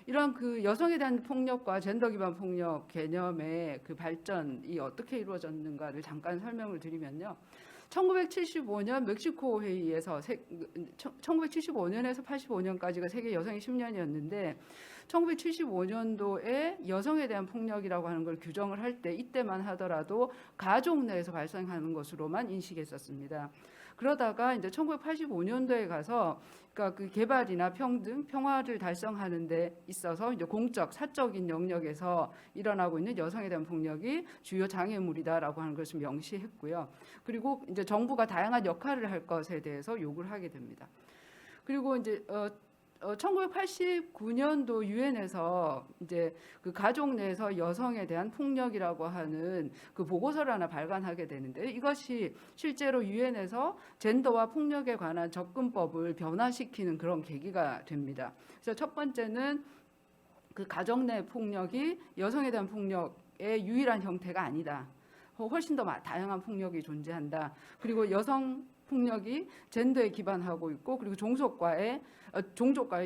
이런 그 여성에 대한 폭력과 젠더 기반 폭력 개념의 그 발전이 어떻게 이루어졌는가를 잠깐 설명을 드리면요. 1975년 멕시코 회의에서 1975년에서 85년까지가 세계 여성의 10년이었는데 1975년도에 여성에 대한 폭력이라고 하는 걸 규정을 할 때 이때만 하더라도 가족 내에서 발생하는 것으로만 인식했었습니다. 그러다가 이제 1985년도에 가서 그러니까 그 개발이나 평등, 평화를 달성하는 데 있어서 이제 공적, 사적인 영역에서 일어나고 있는 여성에 대한 폭력이 주요 장애물이다라고 하는 것을 명시했고요. 그리고 이제 정부가 다양한 역할을 할 것에 대해서 요구를 하게 됩니다. 그리고 이제 1989년도 유엔에서 이제 그 가족 내에서 여성에 대한 폭력이라고 하는 그 보고서를 하나 발간하게 되는데 이것이 실제로 유엔에서 젠더와 폭력에 관한 접근법을 변화시키는 그런 계기가 됩니다. 그래서 첫 번째는 그 가정 내 폭력이 여성에 대한 폭력의 유일한 형태가 아니다. 훨씬 더 다양한 폭력이 존재한다. 그리고 여성 폭력이 젠더에 기반하고 있고 그리고 종족과의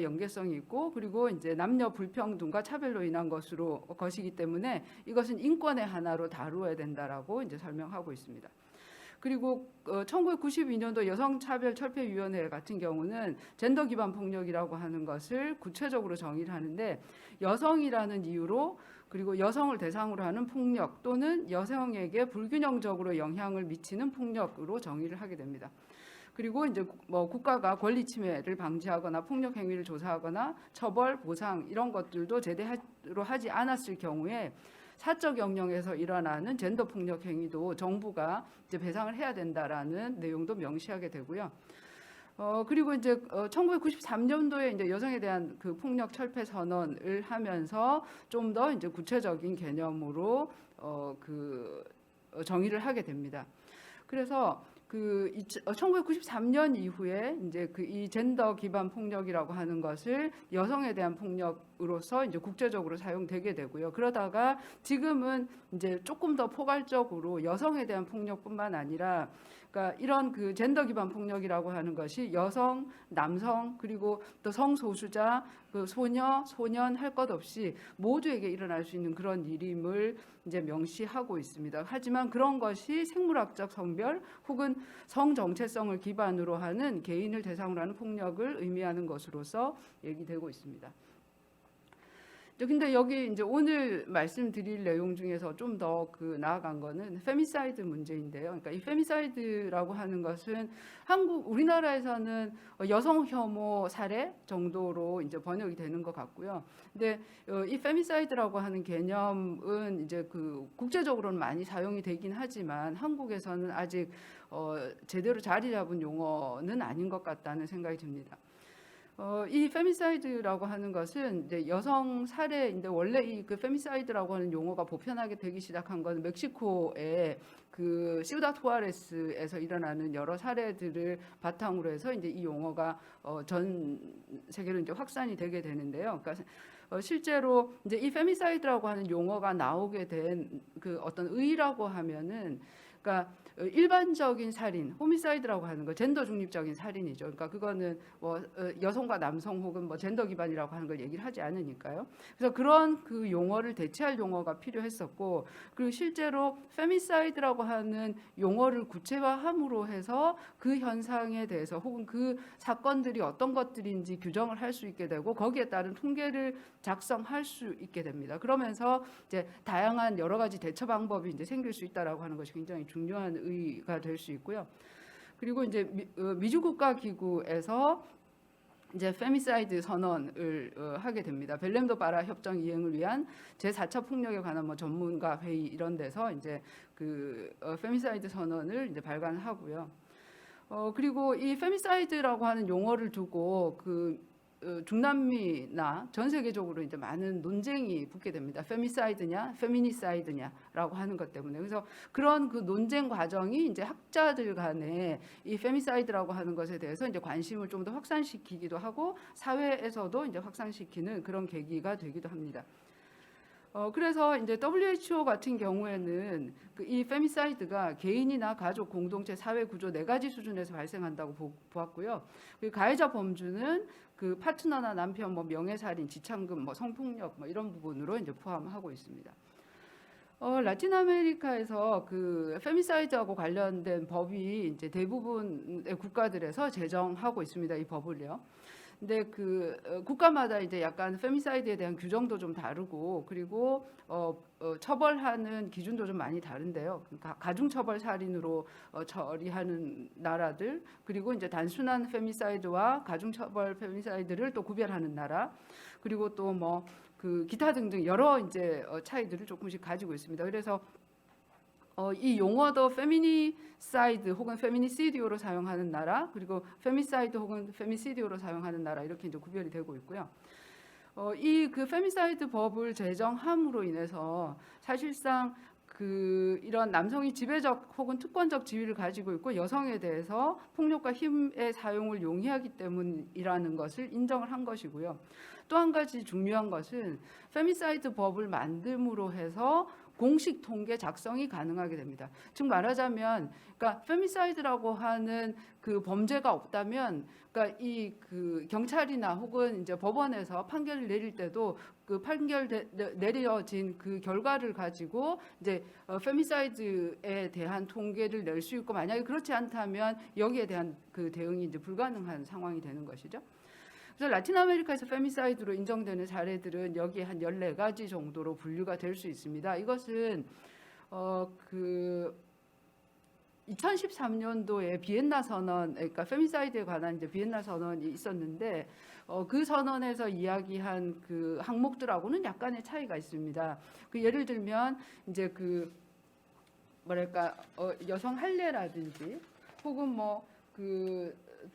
연계성이 있고 그리고 이제 남녀 불평등과 차별로 인한 것이기 때문에 이것은 인권의 하나로 다루어야 된다라고 이제 설명하고 있습니다. 그리고 1992년도 여성차별철폐위원회 같은 경우는 젠더 기반 폭력이라고 하는 것을 구체적으로 정의를 하는데 여성이라는 이유로 그리고 여성을 대상으로 하는 폭력 또는 여성에게 불균형적으로 영향을 미치는 폭력으로 정의를 하게 됩니다. 그리고 이제 뭐 국가가 권리 침해를 방지하거나 폭력 행위를 조사하거나 처벌, 보상 이런 것들도 제대로 하지 않았을 경우에 사적 영역에서 일어나는 젠더 폭력 행위도 정부가 이제 배상을 해야 된다라는 내용도 명시하게 되고요. 그리고 이제 1993년도에 이제 여성에 대한 그 폭력 철폐 선언을 하면서 좀 더 이제 구체적인 개념으로 정의를 하게 됩니다. 그래서 1993년 이후에 이제 이 젠더 기반 폭력이라고 하는 것을 여성에 대한 폭력으로서 이제 국제적으로 사용되게 되고요. 그러다가 지금은 이제 조금 더 포괄적으로 여성에 대한 폭력뿐만 아니라 그러니까 이런 그 젠더 기반 폭력이라고 하는 것이 여성, 남성 그리고 또 성소수자, 그 소녀, 소년 할 것 없이 모두에게 일어날 수 있는 그런 일임을 이제 명시하고 있습니다. 하지만 그런 것이 생물학적 성별 혹은 성 정체성을 기반으로 하는 개인을 대상으로 하는 폭력을 의미하는 것으로서 얘기되고 있습니다. 근데 여기 이제 오늘 말씀드릴 내용 중에서 좀 더 나아간 거는 페미사이드 문제인데요. 그러니까 이 페미사이드라고 하는 것은 우리나라에서는 여성 혐오 사례 정도로 이제 번역이 되는 것 같고요. 근데 이 페미사이드라고 하는 개념은 이제 국제적으로는 많이 사용이 되긴 하지만 한국에서는 아직 제대로 자리 잡은 용어는 아닌 것 같다는 생각이 듭니다. 이 페미사이드라고 하는 것은 이제 여성 사례인데 원래 이 페미사이드라고 하는 용어가 보편하게 되기 시작한 건 멕시코의 시우다드 후아레스에서 일어나는 여러 사례들을 바탕으로 해서 이제 이 용어가 전 세계로 이제 확산이 되게 되는데요. 그러니까 실제로 이제 이 페미사이드라고 하는 용어가 나오게 된 어떤 의의라고 하면은 그러니까 일반적인 살인, 호미사이드라고 하는 거 젠더 중립적인 살인이죠. 그러니까 그거는 뭐 여성과 남성 혹은 뭐 젠더 기반이라고 하는 걸 얘기를 하지 않으니까요. 그래서 그런 용어를 대체할 용어가 필요했었고, 그리고 실제로 페미사이드라고 하는 용어를 구체화함으로 해서 그 현상에 대해서 혹은 그 사건들이 어떤 것들인지 규정을 할 수 있게 되고 거기에 따른 통계를 작성할 수 있게 됩니다. 그러면서 이제 다양한 여러 가지 대처 방법이 이제 생길 수 있다라고 하는 것이 굉장히 중요한 의의가 될 수 있고요. 그리고 이제 미주국가기구에서 이제 페미사이드 선언을 하게 됩니다. 벨렘도 바라 협정 이행을 위한 제4차 폭력에 관한 뭐 전문가 회의 이런 데서 이제 페미사이드 선언을 이제 발간하고요. 그리고 이 페미사이드라고 하는 용어를 두고 중남미나 전 세계적으로 이제 많은 논쟁이 붙게 됩니다. 페미사이드냐, 페미니사이드냐라고 하는 것 때문에. 그래서 그런 논쟁 과정이 이제 학자들 간에 이 페미사이드라고 하는 것에 대해서 이제 관심을 좀 더 확산시키기도 하고 사회에서도 이제 확산시키는 그런 계기가 되기도 합니다. 그래서 이제 WHO 같은 경우에는 이 페미사이드가 개인이나 가족, 공동체, 사회 구조 4가지 수준에서 발생한다고 보았고요. 가해자 범주는 파트너나 남편, 뭐 명예살인, 지창금, 뭐 성폭력, 뭐 이런 부분으로 이제 포함하고 있습니다. 라틴 아메리카에서 그 페미사이드하고 관련된 법이 이제 대부분의 국가들에서 제정하고 있습니다. 이 법을요. 근데 국가마다 이제 약간 페미사이드에 대한 규정도 좀 다르고, 그리고 처벌하는 기준도 좀 많이 다른데요. 가중 처벌 살인으로 처리하는 나라들, 그리고 이제 단순한 페미사이드와 가중 처벌 페미사이드를 또 구별하는 나라, 그리고 또 뭐 기타 등등 여러 이제 차이들을 조금씩 가지고 있습니다. 그래서 이 용어도 페미니사이드 혹은 페미니시디오로 사용하는 나라, 그리고 페미사이드 혹은 페미시디오로 사용하는 나라, 이렇게 이제 구별이 되고 있고요. 이 페미사이드 법을 제정함으로 인해서 사실상 이런 남성이 지배적 혹은 특권적 지위를 가지고 있고 여성에 대해서 폭력과 힘의 사용을 용이하기 때문이라는 것을 인정을 한 것이고요. 또 한 가지 중요한 것은 페미사이드 법을 만듦으로 해서 공식 통계 작성이 가능하게 됩니다. 즉 말하자면, 그러니까 페미사이드라고 하는 그 범죄가 없다면, 그러니까 경찰이나 혹은 이제 법원에서 판결을 내릴 때도 그 판결 내려진 그 결과를 가지고 이제 페미사이드에 대한 통계를 낼 수 있고, 만약에 그렇지 않다면 여기에 대한 그 대응이 이제 불가능한 상황이 되는 것이죠. 그래서 라틴 아메리카에서 페미사이드로 인정되는 사례들은 여기에 한 14가지 정도로 분류가 될 수 있습니다. 이것은 2013년도에 비엔나 선언, 그러니까 페미사이드에 관한 이제 비엔나 선언이 있었는데 그 선언에서 이야기한 그 항목들하고는 약간의 차이가 있습니다. 예를 들면 이제 여성 할례라든지 혹은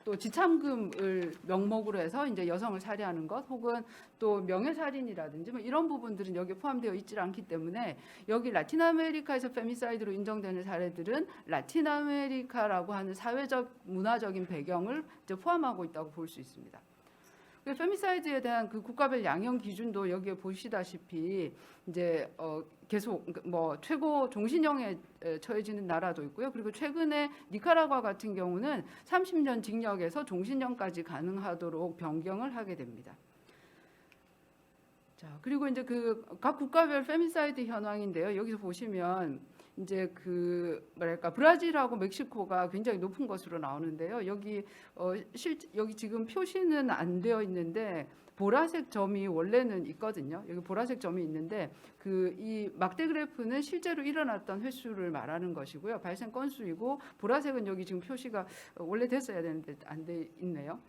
또 지참금을 명목으로 해서 이제 여성을 살해하는 것, 혹은 또 명예살인이라든지 이런 부분들은 여기에 포함되어 있지 않기 때문에 여기 라틴 아메리카에서 페미사이드로 인정되는 사례들은 라틴 아메리카라고 하는 사회적 문화적인 배경을 이제 포함하고 있다고 볼 수 있습니다. 페미사이드에 대한 국가별 양형 기준도 여기에 보시다시피 이제 계속 최고 종신형에 처해지는 나라도 있고요. 그리고 최근에 니카라과 같은 경우는 30년 징역에서 종신형까지 가능하도록 변경을 하게 됩니다. 자, 그리고 이제 각 국가별 페미사이드 현황인데요. 여기서 보시면 이제 브라질하고 멕시코가 굉장히 높은 것으로 나오는데요. 여기 지금 표시는 안 되어 있는데 보라색 점이 원래는 있거든요. 여기 보라색 점이 있는데 이 막대 그래프는 실제로 일어났던 횟수를 말하는 것이고요. 발생 건수이고, 보라색은 여기 지금 표시가 원래 됐어야 되는데 안 돼 있네요.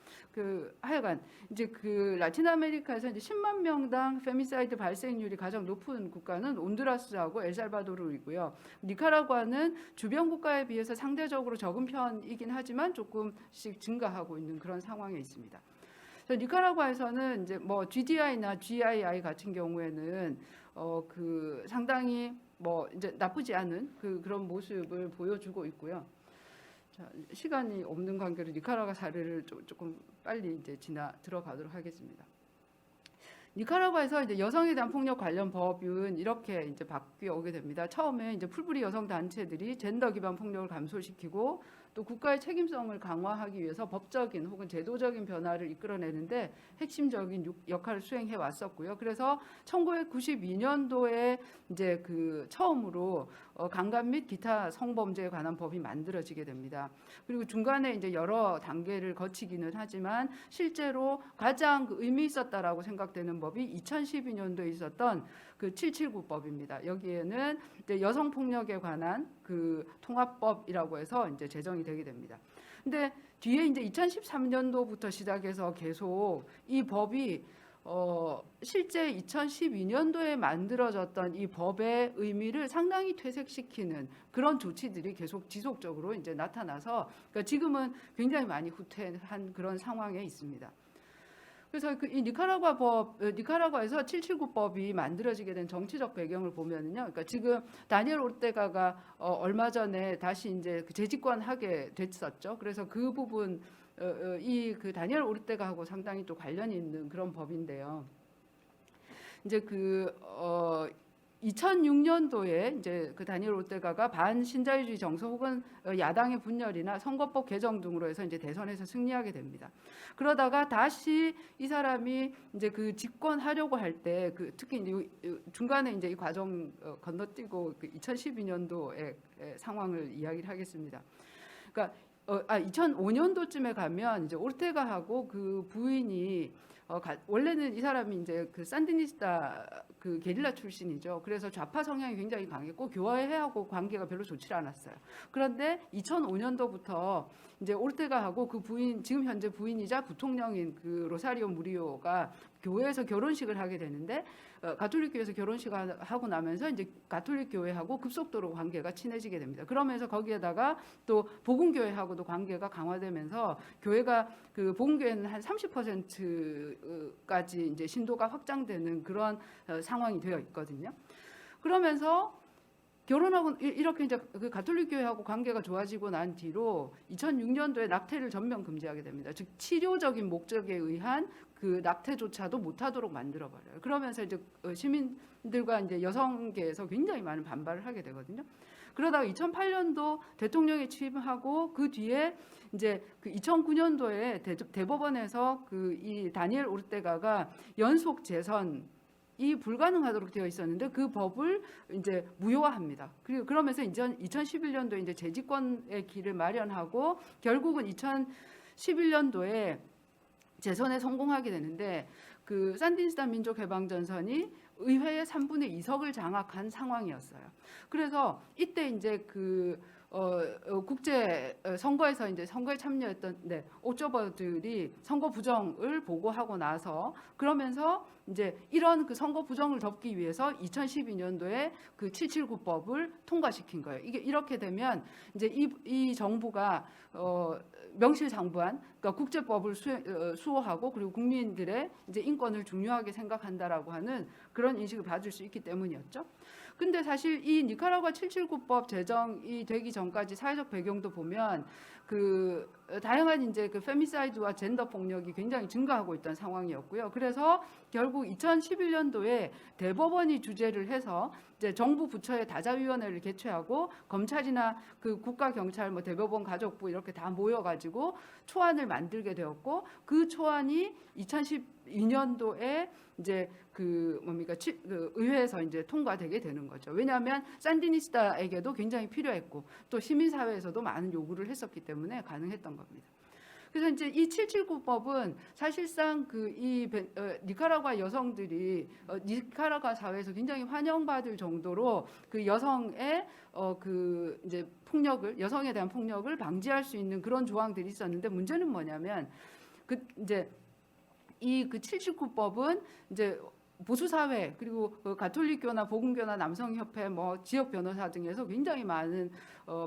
하여간 이제 라틴 아메리카에서 이제 10만 명당 페미사이드 발생률이 가장 높은 국가는 온두라스하고 엘살바도르이고요. 니카라과는 주변 국가에 비해서 상대적으로 적은 편이긴 하지만 조금씩 증가하고 있는 그런 상황에 있습니다. 니카라과에서는 이제 GDI나 GII 같은 경우에는 상당히 이제 나쁘지 않은 그런 모습을 보여주고 있고요. 자, 시간이 없는 관계로 니카라과 사례를 조금 빨리 이제 들어가도록 하겠습니다. 니카라과에서 이제 여성에 대한 폭력 관련 법은 이렇게 이제 바뀌어 오게 됩니다. 처음에 이제 풀뿌리 여성 단체들이 젠더 기반 폭력을 감소시키고 또 국가의 책임성을 강화하기 위해서 법적인 혹은 제도적인 변화를 이끌어내는데 핵심적인 역할을 수행해 왔었고요. 그래서 1992년도에 이제 처음으로 강간 및 기타 성범죄에 관한 법이 만들어지게 됩니다. 그리고 중간에 이제 여러 단계를 거치기는 하지만 실제로 가장 의미 있었다라고 생각되는 법이 2012년도에 있었던 779법입니다. 여기에는 이제 여성 폭력에 관한 통합법이라고 해서 이제 제정이 되게 됩니다. 근데 뒤에 이제 2013년도부터 시작해서 계속 이 법이 실제 2012년도에 만들어졌던 이 법의 의미를 상당히 퇴색시키는 그런 조치들이 계속 지속적으로 이제 나타나서 그러니까 지금은 굉장히 많이 후퇴한 그런 상황에 있습니다. 그래서 이 니카라과에서 779법이 만들어지게 된 정치적 배경을 보면은요. 그러니까 지금 다니엘 오르테가가 얼마 전에 다시 이제 재집권하게 됐었죠. 그래서 그 부분 다니엘 오르테가하고 상당히 또 관련이 있는 그런 법인데요. 이제 2006년도에 이제 그 다니엘 오르테가가 반신자유주의 정서 혹은 야당의 분열이나 선거법 개정 등으로 해서 이제 대선에서 승리하게 됩니다. 그러다가 다시 이 사람이 이제 그 집권하려고 할 때 그 특히 이제 중간에 이제 이 과정 건너뛰고 그 2012년도의 상황을 이야기를 하겠습니다. 그러니까 2005년도쯤에 가면 이제 오르테가하고 그 부인이 원래는 이 사람이 이제 그 산디니스타 그 게릴라 출신이죠. 그래서 좌파 성향이 굉장히 강했고 교회하고 관계가 별로 좋지 않았어요. 그런데 2005년도부터 이제 오르테가하고 그 부인, 지금 현재 부인이자 부통령인 그 로사리오 무리오가 교회에서 결혼식을 하게 되는데 가톨릭 교회에서 결혼식을 하고 나면서 이제 가톨릭 교회하고 급속도로 관계가 친해지게 됩니다. 그러면서 거기에다가 또 복음교회하고도 관계가 강화되면서 교회가 그 복음교회는 한 30%까지 이제 신도가 확장되는 그런 상황이 되어 있거든요. 그러면서 결혼하고 이렇게 이제 그 가톨릭 교회하고 관계가 좋아지고 난 뒤로 2006년도에 낙태를 전면 금지하게 됩니다. 즉 치료적인 목적에 의한 그 낙태조차도 못하도록 만들어버려요. 그러면서 이제 시민들과 이제 여성계에서 굉장히 많은 반발을 하게 되거든요. 그러다가 2008년도 대통령에 취임하고 그 뒤에 이제 그 2009년도에 대법원에서 그 이 다니엘 오르테가가 연속 재선 이 불가능하도록 되어 있었는데 그 법을 이제 무효화합니다. 그리고 그러면서 2011년도에 이제 재집권의 길을 마련하고 결국은 2011년도에 재선에 성공하게 되는데 그 산디니스타 민족해방전선이 의회의 3분의 2석을 장악한 상황이었어요. 그래서 이때 이제 그 국제 선거에서 이제 선거에 참여했던 옵저버들이 선거 부정을 보고하고 나서 그러면서 이제 이런 그 선거 부정을 덮기 위해서 2012년도에 그 779법을 통과시킨 거예요. 이게 이렇게 되면 이제 이 정부가 명실상부한 그러니까 국제법을 수호하고 그리고 국민들의 이제 인권을 중요하게 생각한다라고 하는 그런 인식을 받을 수 있기 때문이었죠. 근데 사실 이 니카라과 779법 제정이 되기 전까지 사회적 배경도 보면 그 다양한 이제 그 페미사이드와 젠더 폭력이 굉장히 증가하고 있던 상황이었고요. 그래서 결국 2011년도에 대법원이 주재를 해서 이제 정부 부처의 다자위원회를 개최하고 검찰이나 그 국가경찰, 뭐 대법원, 가족부 이렇게 다 모여가지고 초안을 만들게 되었고 그 초안이 2012년도에 이제 그 뭡니까 그 의회에서 이제 통과되게 되는 거죠. 왜냐하면 산디니스타에게도 굉장히 필요했고 또 시민사회에서도 많은 요구를 했었기 때문에 가능했던 겁니다. 그래서 이제 이 779법은 사실상 그 이 니카라과 여성들이 니카라과 사회에서 굉장히 환영받을 정도로 그 여성의 그 이제 폭력을 여성에 대한 폭력을 방지할 수 있는 그런 조항들이 있었는데 문제는 뭐냐면 그 이제 이 그 779법은 이제 보수 사회 그리고 그 가톨릭교나 복음교나 남성협회 뭐 지역 변호사 등에서 굉장히 많은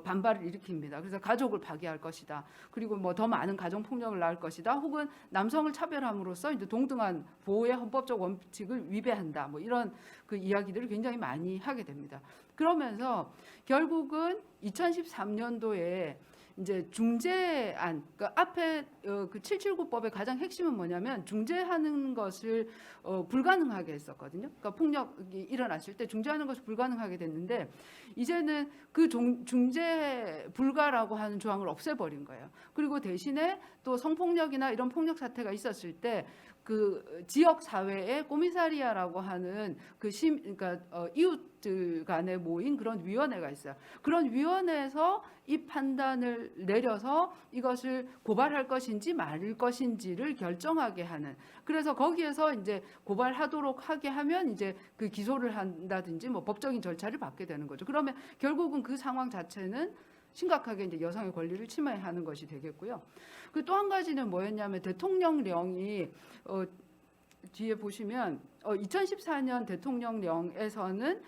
반발을 일으킵니다. 그래서 가족을 파괴할 것이다. 그리고 뭐 더 많은 가정 폭력을 낳을 것이다. 혹은 남성을 차별함으로써 이제 동등한 보호의 헌법적 원칙을 위배한다. 뭐 이런 그 이야기들을 굉장히 많이 하게 됩니다. 그러면서 결국은 2013년도에 이제 중재안, 그러니까 앞에 그 779법의 가장 핵심은 뭐냐면 중재하는 것을 불가능하게 했었거든요. 그러니까 폭력이 일어났을 때 중재하는 것을 불가능하게 됐는데 이제는 그 중재 불가라고 하는 조항을 없애버린 거예요. 그리고 대신에 또 성폭력이나 이런 폭력 사태가 있었을 때 그 지역 사회에 꼬미사리아라고 하는 그 그러니까 이웃들 간에 모인 그런 위원회가 있어요. 그런 위원회에서 이 판단을 내려서 이것을 고발할 것인지 말을 것인지를 결정하게 하는. 그래서 거기에서 이제 고발하도록 하게 하면 이제 그 기소를 한다든지 뭐 법적인 절차를 받게 되는 거죠. 그러면 결국은 그 상황 자체는 심각하게 이제 여성의 권리를 침해하는 것이 되겠고요. 그 또 한 가지는 뭐였냐면 대통령령이 뒤에 보시면 2014년 대통령령에서는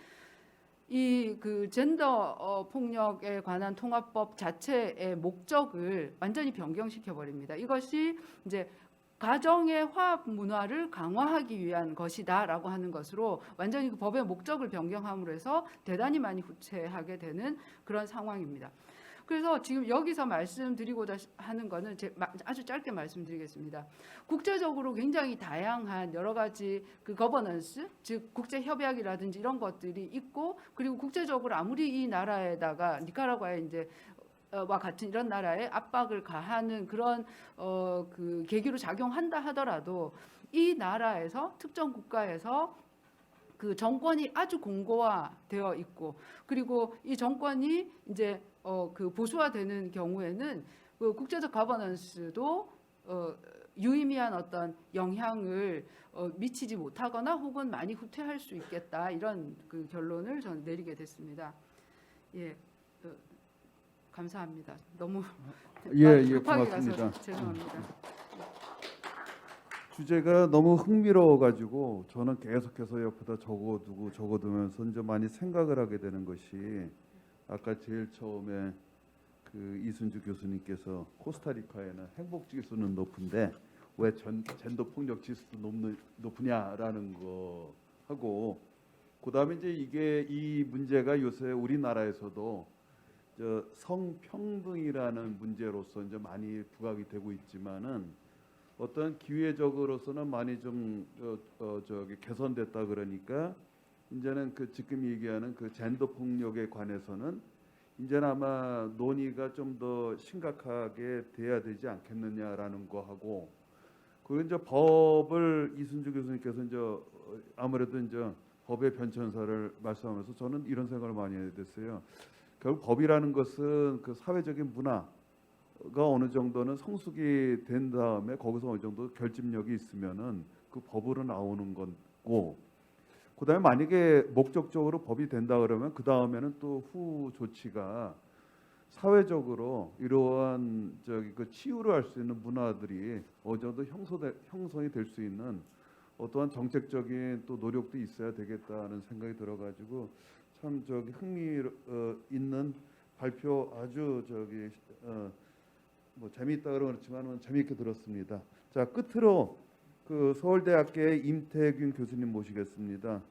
이 그 젠더 폭력에 관한 통합법 자체의 목적을 완전히 변경시켜 버립니다. 이것이 이제 가정의 화합 문화를 강화하기 위한 것이다라고 하는 것으로 완전히 그 법의 목적을 변경함으로 해서 대단히 많이 후퇴하게 되는 그런 상황입니다. 그래서 지금 여기서 말씀드리고자 하는 거는 아주 짧게 말씀드리겠습니다. 국제적으로 굉장히 다양한 여러 가지 그 거버넌스, 즉 국제 협약이라든지 이런 것들이 있고, 그리고 국제적으로 아무리 이 나라에다가 니카라과에 이제 와 같은 이런 나라에 압박을 가하는 그런 그 계기로 작용한다 하더라도 이 나라에서 특정 국가에서 그 정권이 아주 공고화되어 있고, 그리고 이 정권이 이제 그 보수화되는 경우에는 그 국제적 거버넌스도 유의미한 어떤 영향을 미치지 못하거나 혹은 많이 후퇴할 수 있겠다, 이런 그 결론을 저는 내리게 됐습니다. 예, 감사합니다. 너무 예, 급하게 고맙습니다. 가서 죄송합니다. 주제가 너무 흥미로워가지고 저는 계속해서 옆에다 적어두면서 이제 많이 생각을 하게 되는 것이, 아까 제일 처음에 그 이순주 교수님께서 코스타리카에는 행복 지수는 높은데 왜 젠더 폭력 지수도 높으냐라는 거 하고, 그다음에 이제 이 문제가 요새 우리나라에서도 성평등이라는 문제로서 이제 많이 부각이 되고 있지만은 어떤 기회적으로서는 많이 좀 개선됐다 그러니까 이제는 그 지금 얘기하는 그 젠더 폭력에 관해서는 이제는 아마 논의가 좀 더 심각하게 돼야 되지 않겠느냐라는 거 하고, 그리고 이제 법을 이순주 교수님께서 이제 아무래도 이제 법의 변천사를 말씀하면서 저는 이런 생각을 많이 하게 됐어요. 결국 법이라는 것은 그 사회적인 문화가 어느 정도는 성숙이 된 다음에 거기서 어느 정도 결집력이 있으면은 그 법으로 나오는 거고, 그다음에 만약에 목적적으로 법이 된다 그러면 그 다음에는 또 후 조치가 사회적으로 이러한 그 치유를 할 수 있는 문화들이 어느 정도 형성이 될 수 있는 어떠한 정책적인 또 노력도 있어야 되겠다는 생각이 들어가지고 참 흥미 있는 발표, 아주 뭐 재미있다 그렇지만 재미있게 들었습니다. 자, 끝으로 그 서울대학교의 임태균 교수님 모시겠습니다.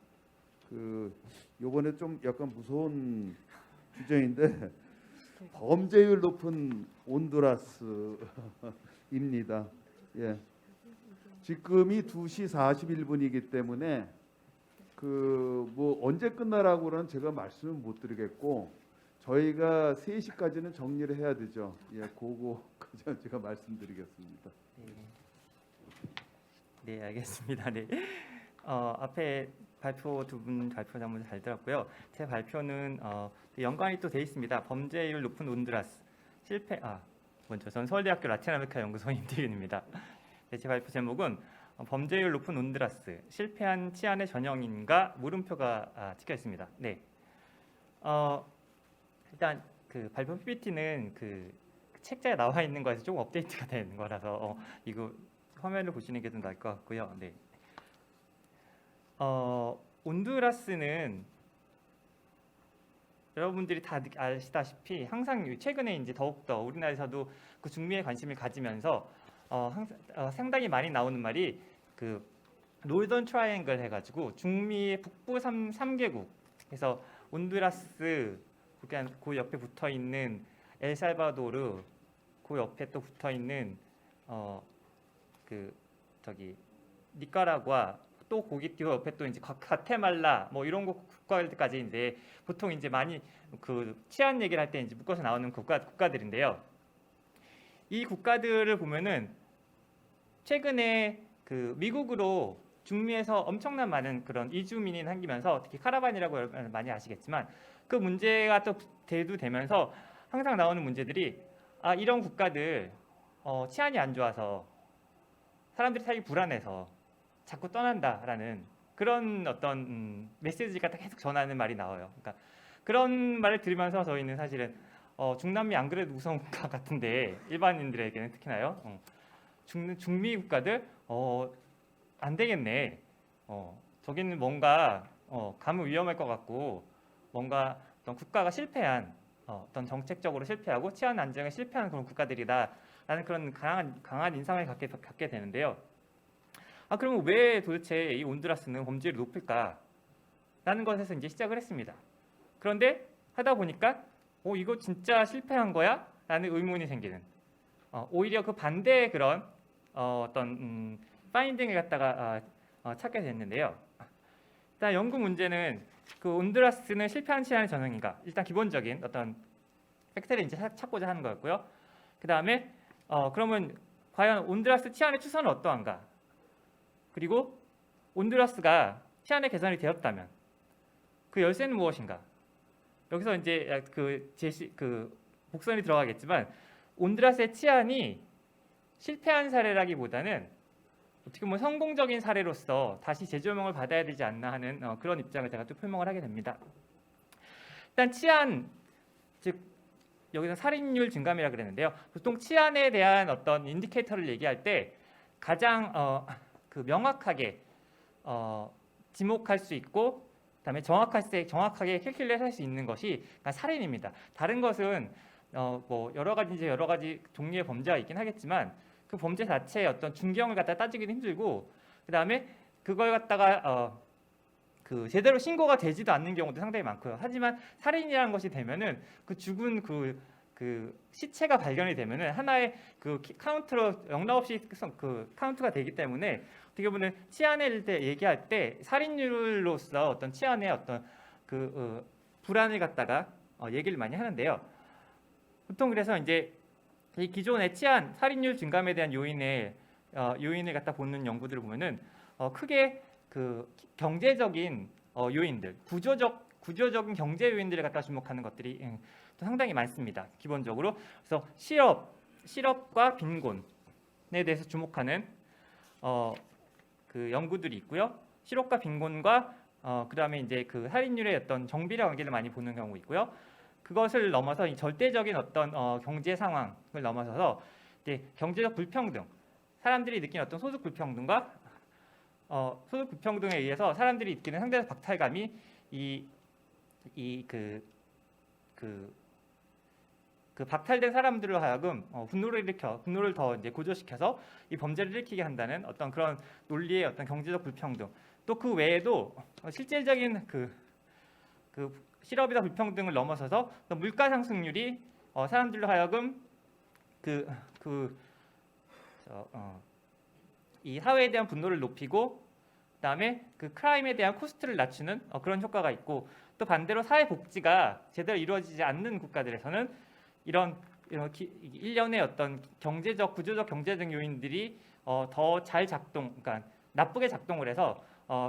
그 요번에 좀 약간 무서운 주제인데 범죄율 높은 온두라스입니다. 예. 지금이 2시 41분이기 때문에 그 뭐 언제 끝나라고는 제가 말씀을 못 드리겠고, 저희가 3시까지는 정리를 해야 되죠. 예, 그거까지 제가 말씀드리겠습니다. 네, 알겠습니다. 네. 앞에 발표 두 분 발표 너무 잘 들었고요. 제 발표는 연관이 또 돼 있습니다. 범죄율 높은 온두라스 실패. 먼저 전 서울대학교 라틴아메리카 연구소 임태균입니다. 네, 제 발표 제목은 범죄율 높은 온두라스 실패한 치안의 전형인가 물음표가 찍혀 있습니다. 네. 일단 그 발표 PPT는 그 책자에 나와 있는 거에서 조금 업데이트가 된 거라서 이거 화면을 보시는 게 좀 나을 것 같고요. 네. 온두라스는 여러분들이 다 아시다시피 항상 최근에 이제 더욱더 우리나라에서도 그 중미에 관심을 가지면서 상당히 많이 나오는 말이 그 노던 트라이앵글 해가지고 중미의 북부 3개국, 그래서 온두라스, 그 옆에 붙어 있는 엘살바도르, 그 옆에 또 붙어 있는 니카라과, 또 거기 뒤 옆에 또 이제 과테말라 뭐 이런 국가들까지 이제 보통 이제 많이 그 치안 얘기를 할 때 이제 묶어서 나오는 국가들인데요. 이 국가들을 보면은 최근에 그 미국으로 중미에서 엄청난 많은 그런 이주민이 생기면서, 특히 카라반이라고 여러분 많이 아시겠지만 그 문제가 또 대두되면서 항상 나오는 문제들이 이런 국가들 치안이 안 좋아서 사람들이 살기 불안해서 자꾸 떠난다라는 그런 어떤 메시지가 계속 전하는 말이 나와요. 그러니까 그런 말을 들으면서 저희는 사실은 중남미 안 그래도 무서운 국가 같은데, 일반인들에게는 특히나요. 중미 국가들 안 되겠네. 저기는 뭔가 가면 위험할 것 같고, 뭔가 어떤 국가가 실패한 어떤 정책적으로 실패하고 치안 안정에 실패한 그런 국가들이다라는 그런 강한 인상을 갖게 되는데요. 그러면 왜 도대체 이 온두라스는 범죄율이 높을까? 라는 것에서 이제 시작을 했습니다. 그런데 하다 보니까 이거 진짜 실패한 거야? 라는 의문이 생기는 오히려 그 반대의 그런 어떤 파인딩을 갖다가 찾게 됐는데요. 일단 연구 문제는 그 온두라스는 실패한 치안의 전형인가? 일단 기본적인 어떤 팩트를 이제 찾고자 하는 거였고요. 그 다음에 그러면 과연 온두라스 치안의 추세는 어떠한가? 그리고 온두라스가 치안의 개선이 되었다면 그 열쇠는 무엇인가? 여기서 이제 그 복선이 들어가겠지만 온두라스의 치안이 실패한 사례라기보다는 어떻게 보면 성공적인 사례로서 다시 재조명을 받아야 되지 않나 하는 그런 입장을 제가 또 표명을 하게 됩니다. 일단 치안, 즉 여기서 살인율 증감이라 그랬는데요. 보통 치안에 대한 어떤 인디케이터를 얘기할 때 가장 그 명확하게 지목할 수 있고 그다음에 정확하게 캘큘레이트 할 수 있는 것이 살인입니다. 다른 것은 뭐 여러 가지 종류의 범죄가 있긴 하겠지만 그 범죄 자체의 어떤 중경을 갖다 따지기도 힘들고 그다음에 그걸 갖다가 그 제대로 신고가 되지도 않는 경우도 상당히 많고요. 하지만 살인이라는 것이 되면은 그 죽은 그 시체가 발견이 되면은 하나의 그 카운트로 영락 없이 그 카운트가 되기 때문에 어떻게 보면 치안을 얘기할 때 살인율로서 어떤 치안의 어떤 그 불안을 갖다가 얘기를 많이 하는데요. 보통 그래서 이제 이 기존의 치안 살인율 증감에 대한 요인을 갖다 보는 연구들을 보면은 크게 그 경제적인 요인들, 구조적인 경제 요인들을 갖다 주목하는 것들이 또 상당히 많습니다. 기본적으로 그래서 실업과 빈곤에 대해서 주목하는 그 연구들이 있고요. 실업과 빈곤과 그다음에 이제 그 살인율의 어떤 정비례 관계를 많이 보는 경우 있고요. 그것을 넘어서 이 절대적인 어떤 경제 상황을 넘어서서 이제 경제적 불평등, 사람들이 느끼는 어떤 소득 불평등과 소득 불평등에 의해서 사람들이 느끼는 상대적 박탈감이 그 박탈된 사람들로 하여금 분노를 더 이제 고조시켜서 이 범죄를 일으키게 한다는 어떤 그런 논리의 어떤 경제적 불평등, 또 그 외에도 실질적인 그 실업이나 불평등을 넘어서서 또 물가 상승률이 사람들로 하여금 이 사회에 대한 분노를 높이고 그다음에 그 크라임에 대한 코스트를 낮추는 그런 효과가 있고, 또 반대로 사회 복지가 제대로 이루어지지 않는 국가들에서는 이런 일련의 어떤 구조적 경제적 요인들이 더 잘 그러니까 나쁘게 작동을 해서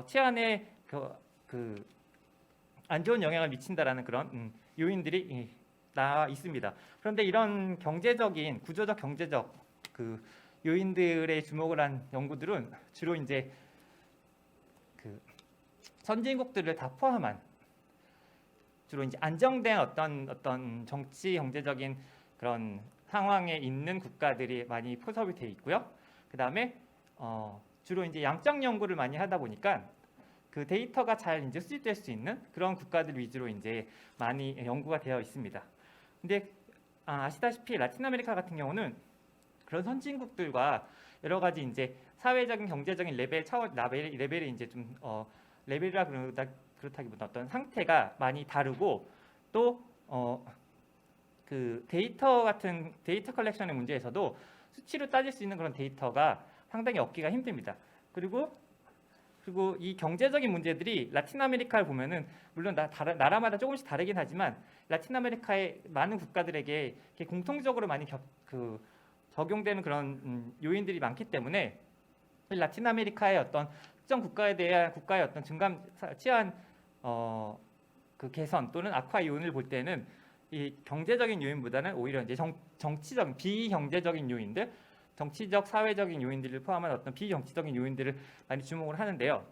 치안에 안 좋은 영향을 미친다라는 그런 요인들이 나와 있습니다. 그런데 이런 구조적 경제적 그 요인들에 주목을 한 연구들은 주로 이제 그 선진국들을 다 포함한 주로 이제 안정된 어떤 정치 경제적인 그런 상황에 있는 국가들이 많이 포섭이 돼 있고요. 그 다음에 주로 이제 양적 연구를 많이 하다 보니까 그 데이터가 잘 이제 수집될 수 있는 그런 국가들 위주로 이제 많이 연구가 되어 있습니다. 근데 아시다시피 라틴 아메리카 같은 경우는 그런 선진국들과 여러 가지 이제 사회적인 경제적인 레벨이 이제 좀 레벨이라 그렇다기보다 어떤 상태가 많이 다르고, 또 그 데이터 컬렉션의 문제에서도 수치로 따질 수 있는 그런 데이터가 상당히 얻기가 힘듭니다. 그리고 이 경제적인 문제들이 라틴 아메리카를 보면은 물론 나라마다 조금씩 다르긴 하지만 라틴 아메리카의 많은 국가들에게 공통적으로 많이 적용되는 그런 요인들이 많기 때문에 라틴 아메리카의 어떤 특정 국가의 어떤 치안 그 개선 또는 악화 요인을 볼 때는 이 경제적인 요인보다는 오히려 이제 정치적 비경제적인 요인들, 정치적 사회적인 요인들을 포함한 어떤 비정치적인 요인들을 많이 주목을 하는데요.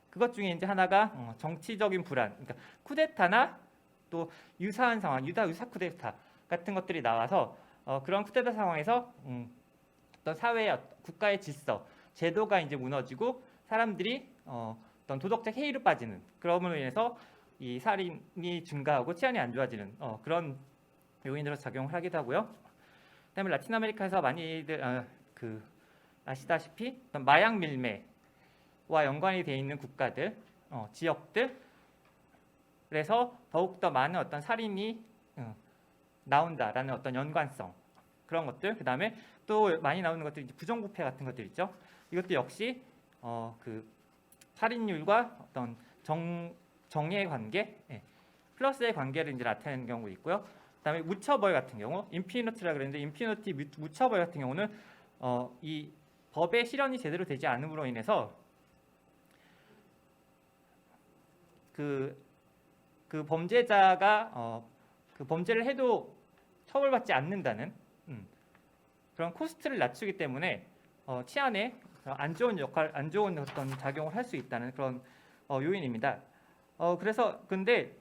그것 중에 이제 하나가 정치적인 불안, 그러니까 쿠데타나 또 유사한 상황, 유사 쿠데타 같은 것들이 나와서 그런 쿠데타 상황에서 어떤 국가의 질서, 제도가 이제 무너지고 사람들이 어떤 도덕적 해이로 빠지는, 그럼으로 인해서 이 살인이 증가하고 치안이 안 좋아지는 그런 요인으로 작용을 하기도 하고요. 그다음에 라틴 아메리카에서 많이들 아시다시피 마약 밀매와 연관이 돼 있는 국가들, 지역들, 그래서 더욱더 많은 어떤 살인이 나온다라는 어떤 연관성 그런 것들, 그 다음에 또 많이 나오는 것들 이제 부정부패 같은 것들 있죠. 이것도 역시 그 살인율과 어떤 정의 관계, 플러스의 관계를 이제 나타내는 경우가 있고요. 그다음에 무처벌 같은 경우, 임피니티라 그랬는데 임피니티 무처벌 같은 경우는 이 법의 실현이 제대로 되지 않음으로 인해서 그 범죄자가 그 범죄를 해도 처벌받지 않는다는 그런 코스트를 낮추기 때문에 치안에 안 좋은 어떤 작용을 할 수 있다는 그런 요인입니다. 그래서 근데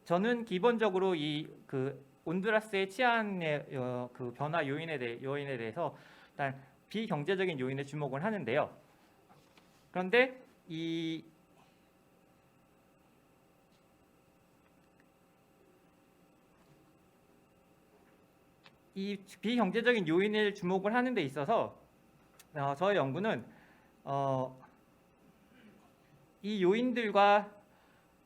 저는 기본적으로 이 그 온두라스의 치안의 그 변화 요인에 대해서 일단 비경제적인 요인에 주목을 하는데요. 그런데 이 비경제적인 요인을 주목을 하는 데 있어서 저의 연구는 이 요인들과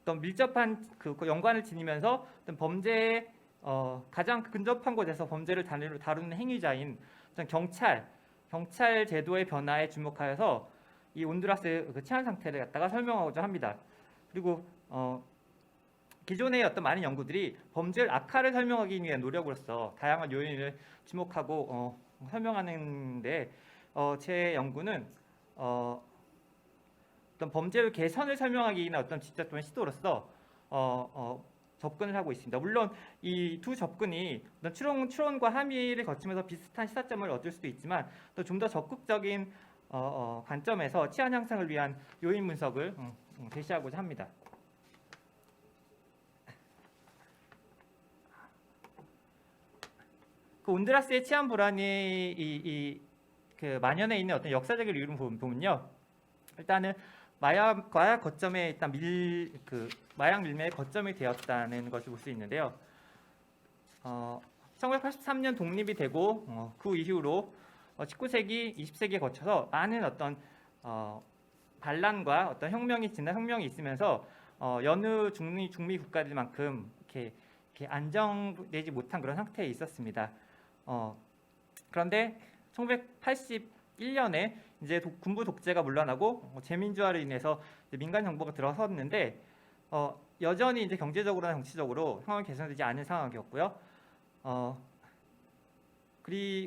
어떤 밀접한 그 연관을 지니면서 어떤 범죄에 가장 근접한 곳에서 범죄를 다루는 행위자인 어떤 경찰 제도의 변화에 주목하여서 이 온두라스 그 치안 상태를 갖다가 설명하고자 합니다. 그리고 기존의 어떤 많은 연구들이 범죄를 악화를 설명하기 위한 노력으로서 다양한 요인을 주목하고 설명하는데 제 연구는 어떤 범죄의 개선을 설명하기 위한 어떤 직접적인 시도로서 접근을 하고 있습니다. 물론 이 두 접근이 어떤 추론과 함의를 거치면서 비슷한 시사점을 얻을 수도 있지만 또 좀 더 적극적인 관점에서 치안 향상을 위한 요인 분석을 제시하고자 합니다. 그 온두라스의 치안 불안이 그 만연해 있는 어떤 역사적인 이유를 보면요. 일단은 마약 거점에 일단 마약 밀매의 거점이 되었다는 것을 볼 수 있는데요. 1983년 독립이 되고 그 이후로 19세기, 20세기에 거쳐서 많은 어떤 반란과 어떤 진화 혁명이 있으면서 여느 중미 국가들만큼 이렇게 안정되지 못한 그런 상태에 있었습니다. 그런데 1981년에 이제 군부 독재가 물러나고 재민주화로 인해서 이제 민간 정부가 들어섰는데 여전히 이제 경제적으로나 정치적으로 상황이 개선되지 않은 상황이었고요.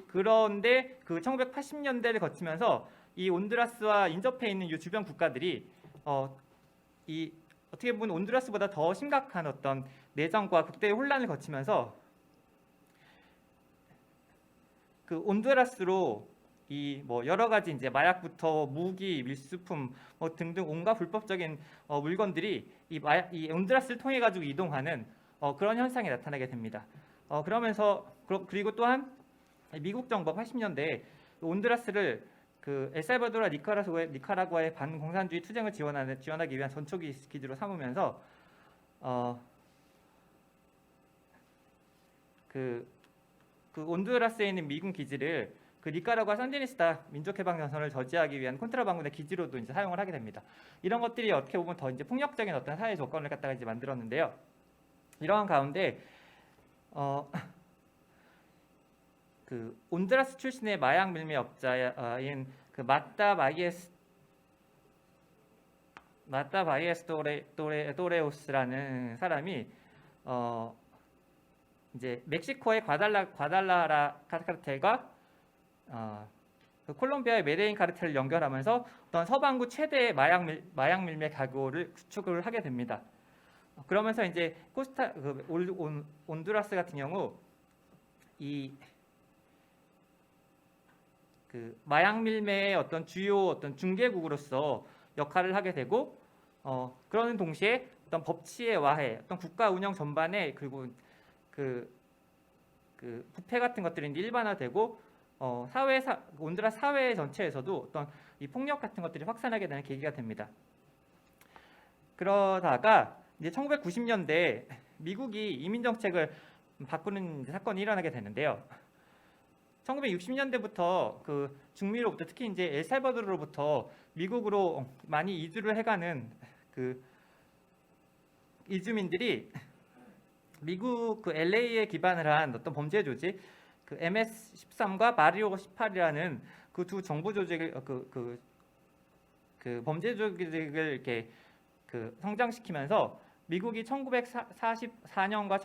그런데 그 1980년대를 거치면서 이 온두라스와 인접해 있는 이 주변 국가들이 어떻게 보면 온두라스보다 더 심각한 어떤 내정과 국대의 혼란을 거치면서 그 온두라스로 이 뭐 여러 가지 이제 마약부터 무기, 밀수품 뭐 등등 온갖 불법적인 물건들이 이 온두라스를 통해 가지고 이동하는 그런 현상이 나타나게 됩니다. 그리고 또한 미국 정부가 80년대에 온두라스를 그 엘살바도르와 니카라과의 반공산주의 투쟁을 지원하기 위한 전초 기지로 삼으면서 그 온두라스에 있는 미군 기지를 그 니카라과 산디니스타 민족해방전선을 저지하기 위한 콘트라방군의 기지로도 이제 사용을 하게 됩니다. 이런 것들이 어떻게 보면 더 이제 폭력적인 어떤 사회 조건을 갖다가 이제 만들었는데요. 이러한 가운데 그 온두라스 출신의 마약 밀매업자인 그 마타 바이에스 도레오스라는 사람이 이제 멕시코의 과달라라 카르텔과 그 콜롬비아의 메데인 카르텔을 연결하면서 어떤 서방구 최대의 마약 밀매 가구를 구축을 하게 됩니다. 그러면서 이제 온두라스 같은 경우 그 마약 밀매의 어떤 주요 어떤 중개국으로서 역할을 하게 되고 그러는 동시에 어떤 법치의 와해, 어떤 국가 운영 전반에 그리고 그 부패 같은 것들이 이제 일반화되고 온두라스 사회 전체에서도 어떤 이 폭력 같은 것들이 확산하게 되는 계기가 됩니다. 그러다가 이제 1990년대 미국이 이민 정책을 바꾸는 사건이 일어나게 되는데요. 1960년대부터 그 중미로부터 특히 이제 엘살바도르로부터 미국으로 많이 이주를 해가는 그 이주민들이 미국 그 LA에 기반을 한 어떤 범죄 조직 그 MS-13과 마리오 18이라는 그 두 정부 조직을 그 범죄 조직을 이렇게 그 성장시키면서 미국이 1994년과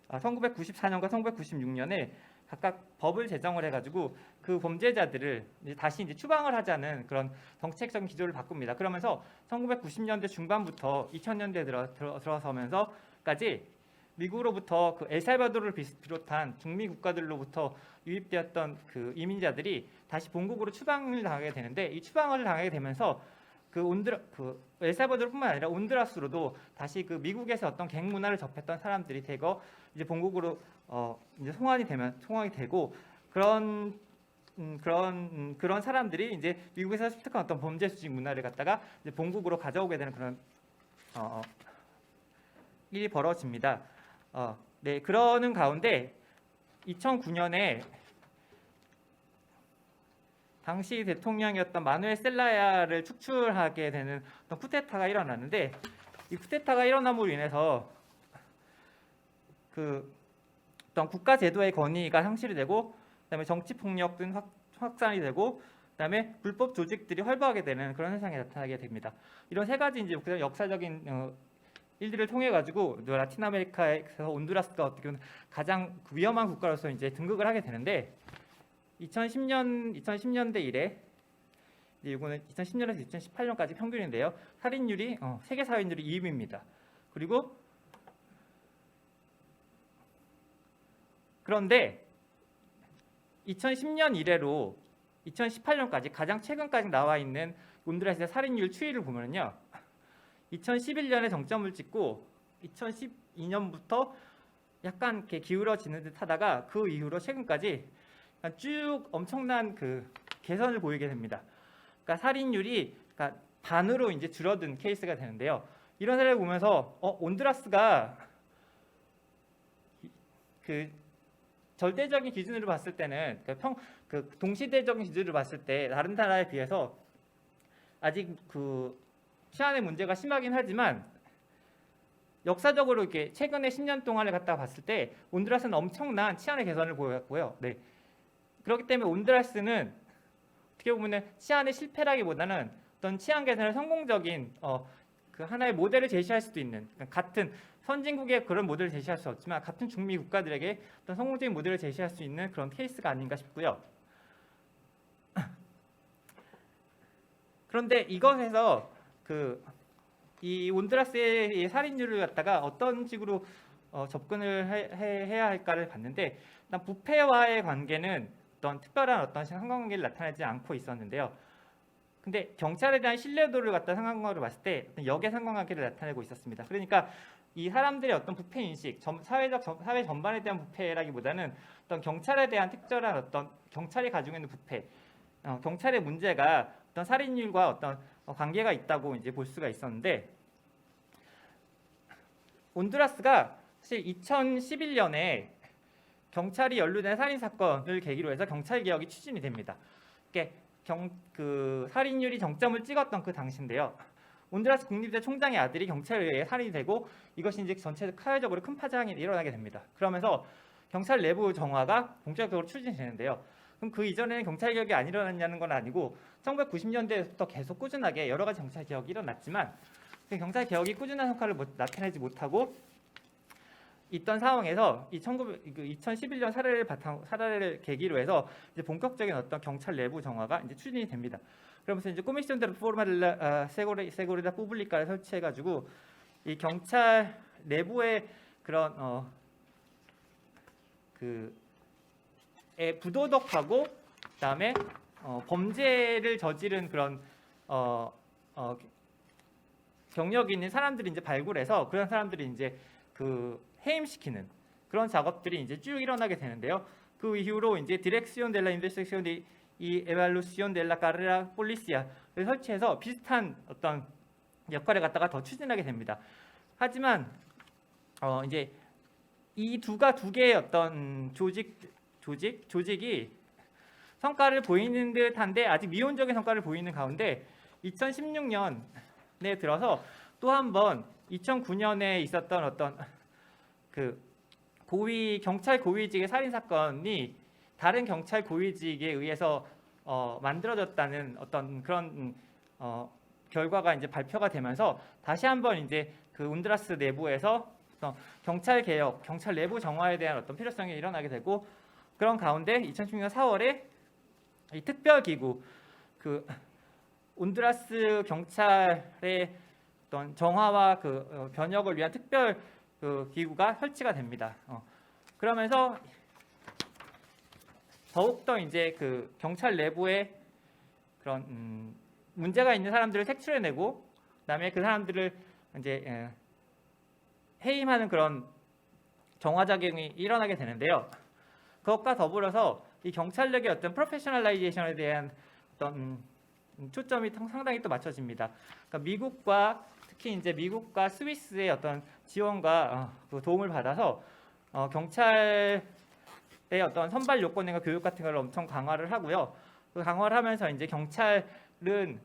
1994년과 1996년에 각각 법을 제정을 해가지고 그 범죄자들을 이제 다시 이제 추방을 하자는 그런 정책적인 기조를 바꿉니다. 그러면서 1990년대 중반부터 2000년대 들어서면서까지 미국으로부터 그 엘살바도르를 비롯한 중미 국가들로부터 유입되었던 그 이민자들이 다시 본국으로 추방을 당하게 되는데, 이 추방을 당하게 되면서 그 엘살바도르뿐만 아니라 온두라스로도 다시 그 미국에서 어떤 갱 문화를 접했던 사람들이 대거 이제 본국으로 이제 송환이 되고 그런 사람들이 이제 미국에서 습득한 어떤 범죄 수직 문화를 갖다가 이제 본국으로 가져오게 되는 그런 일이 벌어집니다. 네, 그러는 가운데 2009년에 당시 대통령이었던 마누엘 셀라야를 축출하게 되는 어떤 쿠데타가 일어났는데, 이 쿠데타가 일어남으로 인해서 그 어떤 국가 제도의 권위가 상실이 되고, 그다음에 정치 폭력 등 확산이 되고, 그다음에 불법 조직들이 활보하게 되는 그런 현상이 나타나게 됩니다. 이런 세 가지 이제 역사적인 일들을 통해 가지고 라틴 아메리카에서 온두라스가 어떻게 보면 가장 위험한 국가로서 이제 등극을 하게 되는데, 2010년대 이래, 이거는 2010년에서 2018년까지 평균인데요. 살인율이 세계 살인율이 2위입니다. 그리고 그런데 2010년 이래로 2018년까지 가장 최근까지 나와 있는 온두라스의 살인율 추이를 보면요, 2011년에 정점을 찍고 2012년부터 약간 이렇게 기울어지는 듯 하다가 그 이후로 최근까지 쭉 엄청난 그 개선을 보이게 됩니다. 그러니까 살인율이 그러니까 반으로 이제 줄어든 케이스가 되는데요. 이런 사례를 보면서 온두라스가 그 절대적인 기준으로 봤을 때는 그 동시대적인 기준으로 봤을 때 다른 나라에 비해서 아직 그 치안의 문제가 심하긴 하지만, 역사적으로 이렇게 최근에 10년 동안을 갖다가 봤을 때 온두라스는 엄청난 치안의 개선을 보였고요. 네. 그렇기 때문에 온두라스는 어떻게 보면은 치안의 실패라기보다는 어떤 치안 개선의 성공적인 그 하나의 모델을 제시할 수도 있는, 같은 선진국의 그런 모델을 제시할 수 없지만 같은 중미 국가들에게 어떤 성공적인 모델을 제시할 수 있는 그런 케이스가 아닌가 싶고요. 그런데 이것에서 이 온두라스의 이 살인율을 갖다가 어떤 식으로 접근을 해야 할까를 봤는데, 일단 부패와의 관계는 어떤 특별한 어떤 상관관계를 나타내지 않고 있었는데요. 근데 경찰에 대한 신뢰도를 갖다 상관관계로 봤을 때 어떤 역의 상관관계를 나타내고 있었습니다. 그러니까 이 사람들의 어떤 부패 인식, 사회 전반에 대한 부패라기보다는 어떤 경찰에 대한 특별한 어떤 경찰이 가지고 있는 부패, 경찰의 문제가 어떤 살인율과 어떤 관계가 있다고 이제 볼 수가 있었는데, 온두라스가 사실 2011년에 경찰이 연루된 살인 사건을 계기로 해서 경찰 개혁이 추진이 됩니다. 그 살인율이 정점을 찍었던 그 당시인데요. 온두라스 국립대 총장의 아들이 경찰에 의해 살인이 되고, 이것이 이제 전체 사회적으로 큰 파장이 일어나게 됩니다. 그러면서 경찰 내부 정화가 본격적으로 추진이 되는데요. 그럼 그 이전에는 경찰 개혁이 안 일어났냐는 건 아니고 1990년대부터 계속 꾸준하게 여러 가지 경찰 개혁이 일어났지만, 그 경찰 개혁이 꾸준한 성과를 나타내지 못하고 있던 상황에서 2011년 사례를 계기로 해서 이제 본격적인 어떤 경찰 내부 정화가 이제 추진이 됩니다. 그러면서 이제 Comisión de Reforma de la Seguridad Pública를 설치해가지고 이 경찰 내부의 그런 부도덕하고 그다음에 범죄를 저지른 그런 경력이 있는 사람들이 이제 발굴해서 그런 사람들이 이제 해임시키는 그런 작업들이 이제 쭉 일어나게 되는데요. 그 이후로 이제 Dirección de la Investigación y Evaluación de la Carrera Policial을 설치해서 비슷한 어떤 역할을 갖다가 더 추진하게 됩니다. 하지만 이제 이 두 개의 어떤 조직 조직이 성과를 보이는 듯한데 아직 미온적인 성과를 보이는 가운데 2016년에 들어서 또 한 번 2009년에 있었던 어떤 그 경찰 고위직의 살인 사건이 다른 경찰 고위직에 의해서 만들어졌다는 어떤 그런 결과가 이제 발표가 되면서 다시 한번 이제 그 온두라스 내부에서 경찰 개혁, 경찰 내부 정화에 대한 어떤 필요성이 일어나게 되고 그런 가운데 2016년 4월에 이 특별 기구 그 온두라스 경찰의 어떤 정화와 그 변혁을 위한 특별 그 기구가 설치가 됩니다. 그러면서 더욱더 이제 그 경찰 내부에 그런 문제가 있는 사람들을 색출해내고 그다음에 그 사람들을 이제 해임하는 그런 정화작용이 일어나게 되는데요. 그것과 더불어서 이 경찰력의 어떤 프로페셔널라이제이션에 대한 어떤 초점이 상당히 또 맞춰집니다. 그러니까 미국과 특히 이제 미국과 스위스의 어떤 지원과 그 도움을 받아서 경찰의 어떤 선발 요건과 교육 같은 걸 엄청 강화를 하고요. 그 강화를 하면서 이제 경찰은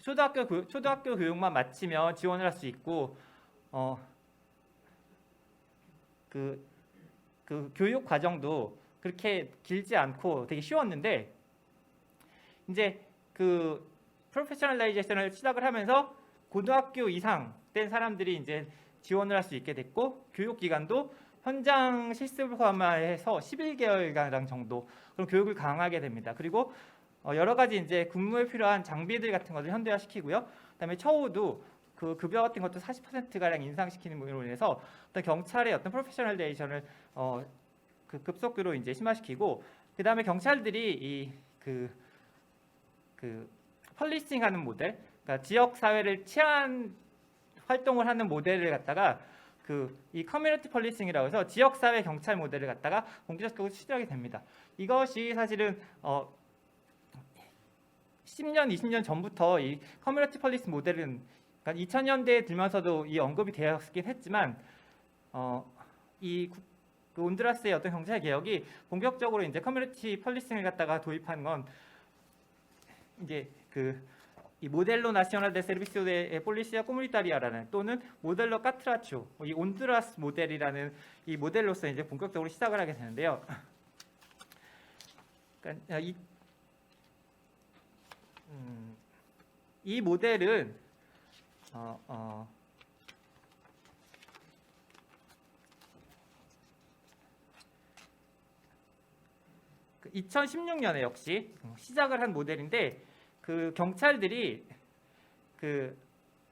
초등학교 교육만 마치면 지원을 할 수 있고 그 교육 과정도 그렇게 길지 않고 되게 쉬웠는데 이제 그 프로페셔널라이제이션을 시작을 하면서 고등학교 이상 된 사람들이 이제 지원을 할 수 있게 됐고 교육 기간도 현장 실습을 포함해서 11개월간 정도 그런 교육을 강화하게 됩니다. 그리고 여러 가지 이제 근무에 필요한 장비들 같은 것을 현대화시키고요. 그다음에 처우도 그 급여 같은 것도 40% 가량 인상시키는 것으로 인해서 어떤 경찰의 어떤 프로페셔널레이션을 그 급속도로 이제 심화시키고 그다음에 경찰들이 그 펄리싱하는 모델, 그러니까 지역 사회를 치안 활동을 하는 모델을 갖다가 이 커뮤니티 펄리싱이라고 해서 지역 사회 경찰 모델을 갖다가 본격적으로 추진하게 됩니다. 이것이 사실은 10년, 20년 전부터 이 커뮤니티 펄리스 모델은 그러니까 2000년대에 들면서도 이 언급이 되었긴 했지만 그 온두라스의 어떤 경찰 개혁이 본격적으로 이제 커뮤니티 펄리싱을 갖다가 도입한 건 이제 이 모델로 나시오날 데 세르비시오 데 폴리시아 코무니타리아라는 또는 모델로 까트라초 이 온두라스 모델이라는 이 모델로서 이제 본격적으로 시작을 하게 되는데요. 그러니까 이 모델은 2016년에 역시 시작을 한 모델인데 그 경찰들이 그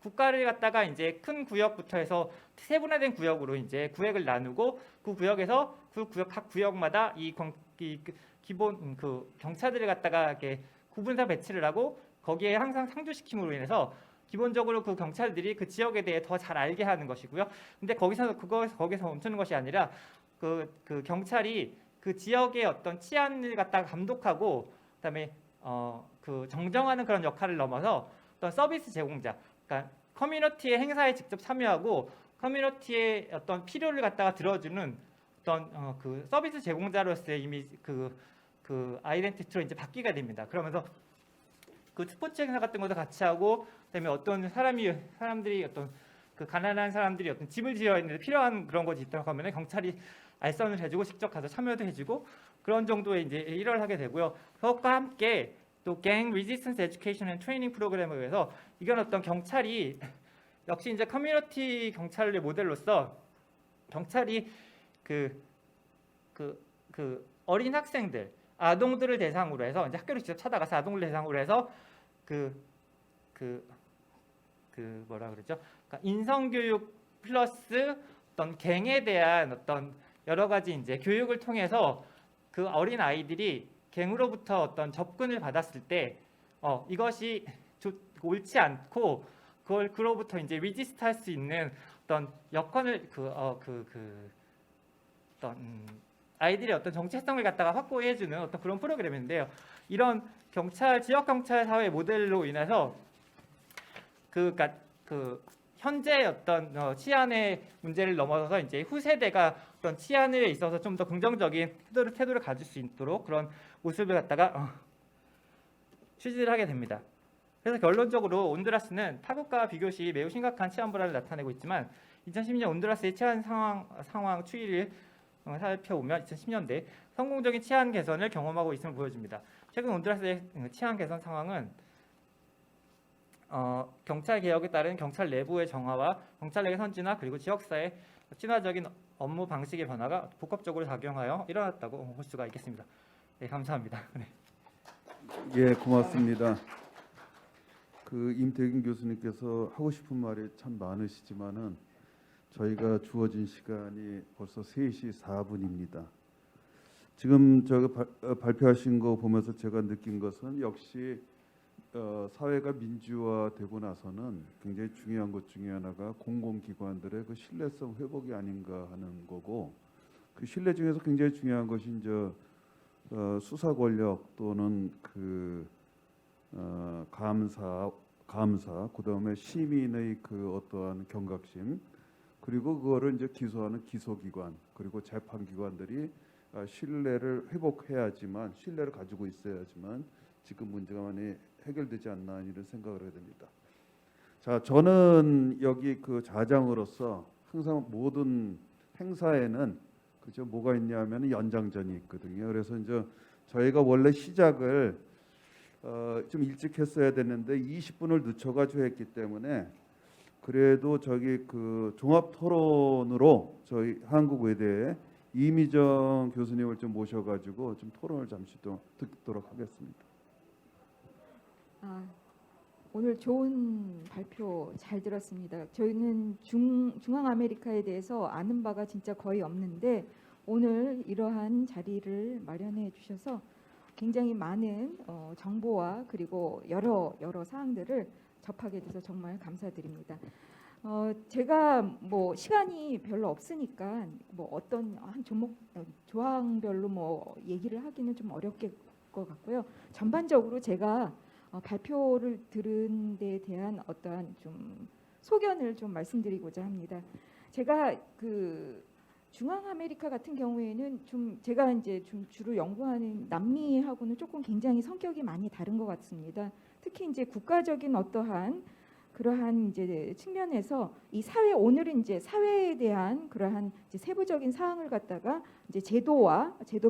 국가를 갖다가 이제 큰 구역부터 해서 세분화된 구역으로 이제 구획을 나누고 그 구역에서 각 구역마다 기본 그 경찰들을 갖다가 이렇게 구분사 배치를 하고 거기에 항상 상주시킴으로 인해서 기본적으로 그 경찰들이 그 지역에 대해 더 잘 알게 하는 것이고요. 근데 거기서 멈추는 것이 아니라 그 경찰이 그 지역의 어떤 치안을 갖다가 감독하고 그다음에 그 정정하는 그런 역할을 넘어서 어떤 서비스 제공자, 그러니까 커뮤니티의 행사에 직접 참여하고 커뮤니티의 어떤 필요를 갖다가 들어주는 어떤 그 서비스 제공자로서의 이미 그 아이덴티티로 이제 바뀌게 됩니다. 그러면서 그 스포츠 행사 같은 것도 같이 하고 그다음에 어떤 사람들이 어떤 그 가난한 사람들이 어떤 집을 지어야 했는데 필요한 그런 것이 있다고 하면은 경찰이 알선을 해주고 직접 가서 참여도 해주고 그런 정도의 이제 일을 하게 되고요. 그것과 함께 또 갱 리지스턴스 에듀케이션 앤 트레이닝 프로그램에 의해서 이건 어떤 경찰이 역시 이제 커뮤니티 경찰의 모델로서 경찰이 그 어린 학생들, 아동들을 대상으로 해서 이제 학교를 직접 찾아가서 아동을 대상으로 해서 뭐라 그러죠? 그러니까 인성교육 플러스 어떤 갱에 대한 어떤 여러 가지 이제 교육을 통해서 그 어린 아이들이 갱으로부터 어떤 접근을 받았을 때 이것이 옳지 않고 그로부터 이제 리지스트할 수 있는 어떤 여건을 어떤 아이들의 어떤 정체성을 갖다가 확보해주는 어떤 그런 프로그램인데요. 이런 지역 경찰 사회 모델로 인해서 그러니까 현재 어떤 치안의 문제를 넘어서서 이제 후세대가 어떤 치안에 있어서 좀 더 긍정적인 태도를 가질 수 있도록 그런 모습을 갖다가 취지를 하게 됩니다. 그래서 결론적으로 온두라스는 타국과 비교시 매우 심각한 치안 불안을 나타내고 있지만 2010년 온두라스의 치안 상황 추이를 살펴보면 2010년대 성공적인 치안 개선을 경험하고 있음을 보여줍니다. 최근 온두라스의 치안 개선 상황은 경찰 개혁에 따른 경찰 내부의 정화와 경찰력의 선진화 그리고 지역사회 친화적인 업무 방식의 변화가 복합적으로 작용하여 일어났다고 볼 수가 있겠습니다. 네, 감사합니다. 네. 예, 고맙습니다. 그 임태균 교수님께서 하고 싶은 말이 참 많으시지만은 저희가 주어진 시간이 벌써 3시 4분입니다. 지금 저가 발표하신 거 보면서 제가 느낀 것은 역시 사회가 민주화되고 나서는 굉장히 중요한 것 중에 하나가 공공기관들의 그 신뢰성 회복이 아닌가 하는 거고, 그 신뢰 중에서 굉장히 중요한 것이 이제 수사 권력 또는 그 감사, 그다음에 시민의 그 어떠한 경각심, 그리고 그거를 이제 기소하는 기소기관, 그리고 재판기관들이 신뢰를 회복해야지만, 신뢰를 가지고 있어야지만 지금 문제가 많이 해결되지 않나 이런 생각을 하게 됩니다. 자, 저는 여기 그 좌장으로서 항상 모든 행사에는 그죠 뭐가 있냐면 연장전이 있거든요. 그래서 이제 저희가 원래 시작을 좀 일찍 했어야 되는데 20분을 늦춰가지고 했기 때문에 그래도 저기 그 종합 토론으로 저희 한국외대에 이미정 교수님을 좀 모셔가지고 좀 토론을 잠시 또 듣도록 하겠습니다. 오늘 좋은 발표 잘 들었습니다. 저희는 중앙 아메리카에 대해서 아는 바가 진짜 거의 없는데 오늘 이러한 자리를 마련해 주셔서 굉장히 많은 정보와 그리고 여러 사항들을 접하게 돼서 정말 감사드립니다. 제가 뭐 시간이 별로 없으니까 뭐 어떤 한 조항별로 뭐 얘기를 하기는 좀 어렵게 것 같고요. 전반적으로 제가 발표를 들은 데 대한 어떠한 좀 소견을 좀 말씀드리고자 합니다. 제가 그 중앙 아메리카 같은 경우에는 좀 제가 이제 좀 주로 연구하는 남미하고는 조금 굉장히 성격이 많이 다른 것 같습니다. 특히 이제 국가적인 어떠한 그러한 이제 측면에서 이 사회 오늘은 이제 사회에 대한 그러한 이제 세부적인 사항을 갖다가 이제 제도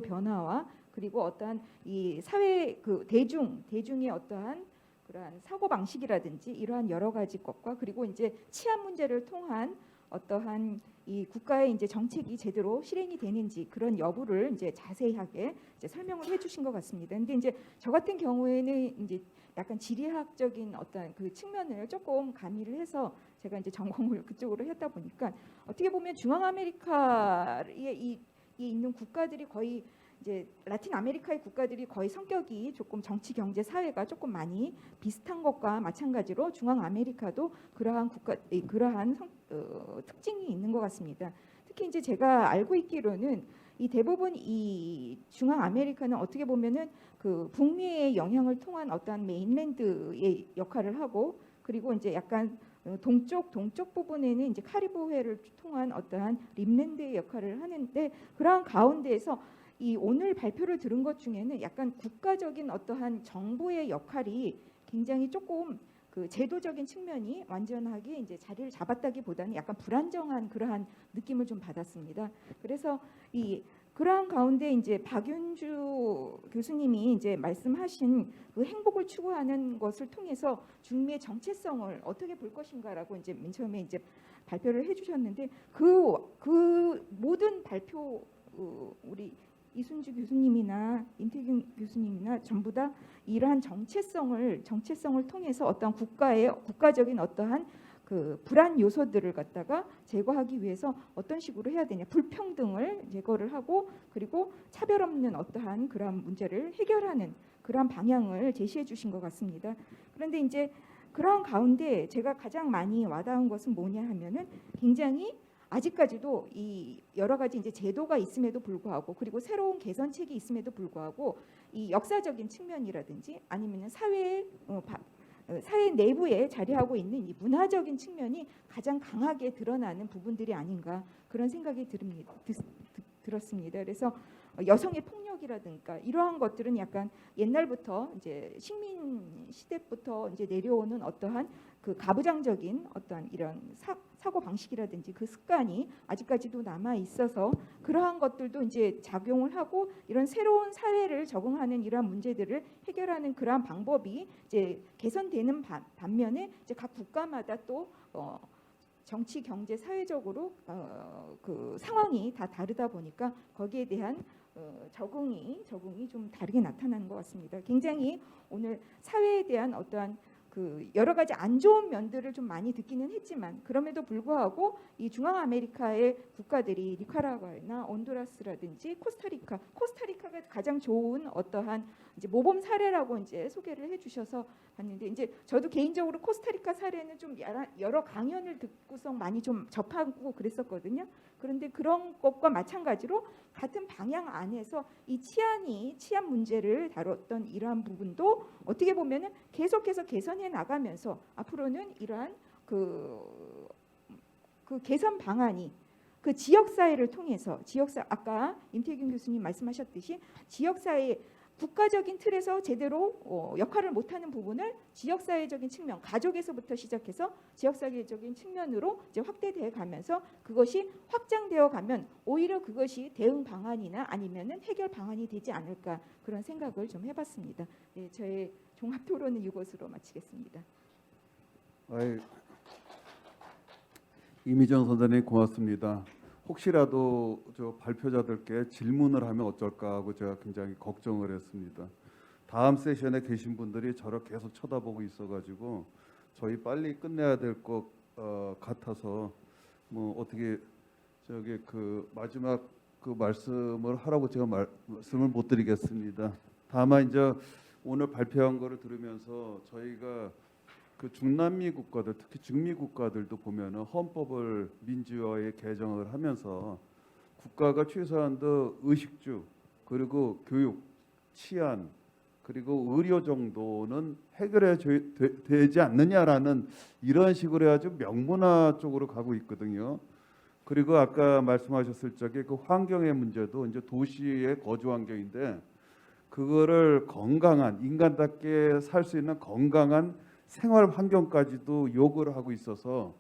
변화와 그리고 어떠한 이 사회 그 대중의 어떠한 그러한 사고 방식이라든지 이러한 여러 가지 것과 그리고 이제 치안 문제를 통한 어떠한 이 국가의 이제 정책이 제대로 실행이 되는지 그런 여부를 이제 자세하게 이제 설명을 해주신 것 같습니다. 근데 이제 저 같은 경우에는 이제 약간 지리학적인 어떤 그 측면을 조금 가미를 해서 제가 이제 전공을 그쪽으로 했다 보니까 어떻게 보면 중앙 아메리카에 있는 국가들이 거의 이제 라틴 아메리카의 국가들이 거의 성격이 조금 정치, 경제, 사회가 조금 많이 비슷한 것과 마찬가지로 중앙 아메리카도 그러한 특징이 있는 것 같습니다. 특히 이제 제가 알고 있기로는 이 대부분 이 중앙 아메리카는 어떻게 보면은 그 북미의 영향을 통한 어떠한 메인랜드의 역할을 하고 그리고 이제 약간 동쪽 부분에는 이제 카리브해를 통한 어떠한 림랜드의 역할을 하는데 그러한 가운데에서 이 오늘 발표를 들은 것 중에는 약간 국가적인 어떠한 정부의 역할이 굉장히 조금 그 제도적인 측면이 완전하게 이제 자리를 잡았다기보다는 약간 불안정한 그러한 느낌을 좀 받았습니다. 그래서 이 그러한 가운데 이제 박윤주 교수님이 이제 말씀하신 그 행복을 추구하는 것을 통해서 중미의 정체성을 어떻게 볼 것인가라고 이제 맨 처음에 이제 발표를 해주셨는데 그 모든 발표 우리 이순주 교수님이나 임태균 교수님이나 전부 다 이러한 정체성을 통해서 어떤 국가적인 어떠한 그 불안 요소들을 갖다가 제거하기 위해서 어떤 식으로 해야 되냐, 불평등을 제거를 하고 그리고 차별 없는 어떠한 그러한 문제를 해결하는 그러한 방향을 제시해 주신 것 같습니다. 그런데 이제 그런 가운데 제가 가장 많이 와닿은 것은 뭐냐 하면은 굉장히 아직까지도 이 여러 가지 이제 제도가 있음에도 불구하고 그리고 새로운 개선책이 있음에도 불구하고 이 역사적인 측면이라든지 아니면 사회 내부에 자리하고 있는 이 문화적인 측면이 가장 강하게 드러나는 부분들이 아닌가 그런 생각이 들었습니다. 그래서 여성의 폭력이라든가 이러한 것들은 약간 옛날부터 이제 식민 시대부터 이제 내려오는 어떠한 그 가부장적인 어떠한 이런 사고 방식이라든지 그 습관이 아직까지도 남아 있어서 그러한 것들도 이제 작용을 하고 이런 새로운 사회를 적응하는 이러한 문제들을 해결하는 그러한 방법이 이제 개선되는 반면에 이제 각 국가마다 또 정치, 경제, 사회적으로 그 상황이 다 다르다 보니까 거기에 대한 적응이 좀 다르게 나타나는 것 같습니다. 굉장히 오늘 사회에 대한 어떠한 그 여러 가지 안 좋은 면들을 좀 많이 듣기는 했지만 그럼에도 불구하고 이 중앙아메리카의 국가들이 니카라과나 온두라스라든지 코스타리카가 가장 좋은 어떠한 이제 모범 사례라고 이제 소개를 해주셔서 봤는데 이제 저도 개인적으로 코스타리카 사례는 좀 여러 강연을 듣고서 많이 좀 접하고 그랬었거든요. 그런데 그런 것과 마찬가지로 같은 방향 안에서 이 치안 문제를 다뤘던 이러한 부분도 어떻게 보면은 계속해서 개선해 나가면서 앞으로는 이러한 그 개선 방안이 그 지역사회를 통해서 아까 임태균 교수님 말씀하셨듯이 지역사회 국가적인 틀에서 제대로 역할을 못하는 부분을 지역사회적인 측면, 가족에서부터 시작해서 지역사회적인 측면으로 이제 확대되어 가면서 그것이 확장되어 가면 오히려 그것이 대응 방안이나 아니면은 해결 방안이 되지 않을까 그런 생각을 좀 해봤습니다. 네, 저의 종합 토론은 이것으로 마치겠습니다. 이미정 선생님 고맙습니다. 혹시라도 저 발표자들께 질문을 하면 어쩔까 하고 제가 굉장히 걱정을 했습니다. 다음 세션에 계신 분들이 저를 계속 쳐다보고 있어가지고 저희 빨리 끝내야 될 것 같아서 뭐 어떻게 저기 그 마지막 그 말씀을 하라고 제가 말씀을 못 드리겠습니다. 다만 이제 오늘 발표한 거를 들으면서 저희가 그 중남미 국가들, 특히 중미 국가들도 보면은 헌법을 민주화에 개정을 하면서 국가가 최소한도 의식주 그리고 교육, 치안 그리고 의료 정도는 해결해 되지 않느냐라는 이런 식으로 해가지고 명문화 쪽으로 가고 있거든요. 그리고 아까 말씀하셨을 적에 그 환경의 문제도 이제 도시의 거주 환경인데 그거를 건강한 인간답게 살 수 있는 건강한 생활 환경까지도 요구를 하고 있어서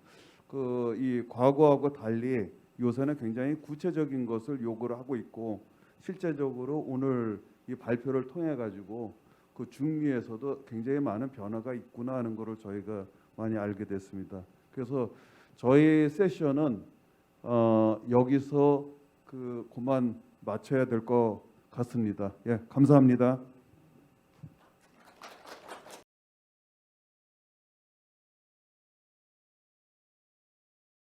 그 이 과거하고 달리 요새는 굉장히 구체적인 것을 요구를 하고 있고 실제적으로 오늘 이 발표를 통해 가지고 그 중미에서도 굉장히 많은 변화가 있구나 하는 것을 저희가 많이 알게 됐습니다. 그래서 저희 세션은 여기서 그만 마쳐야 될 것 같습니다. 예, 감사합니다.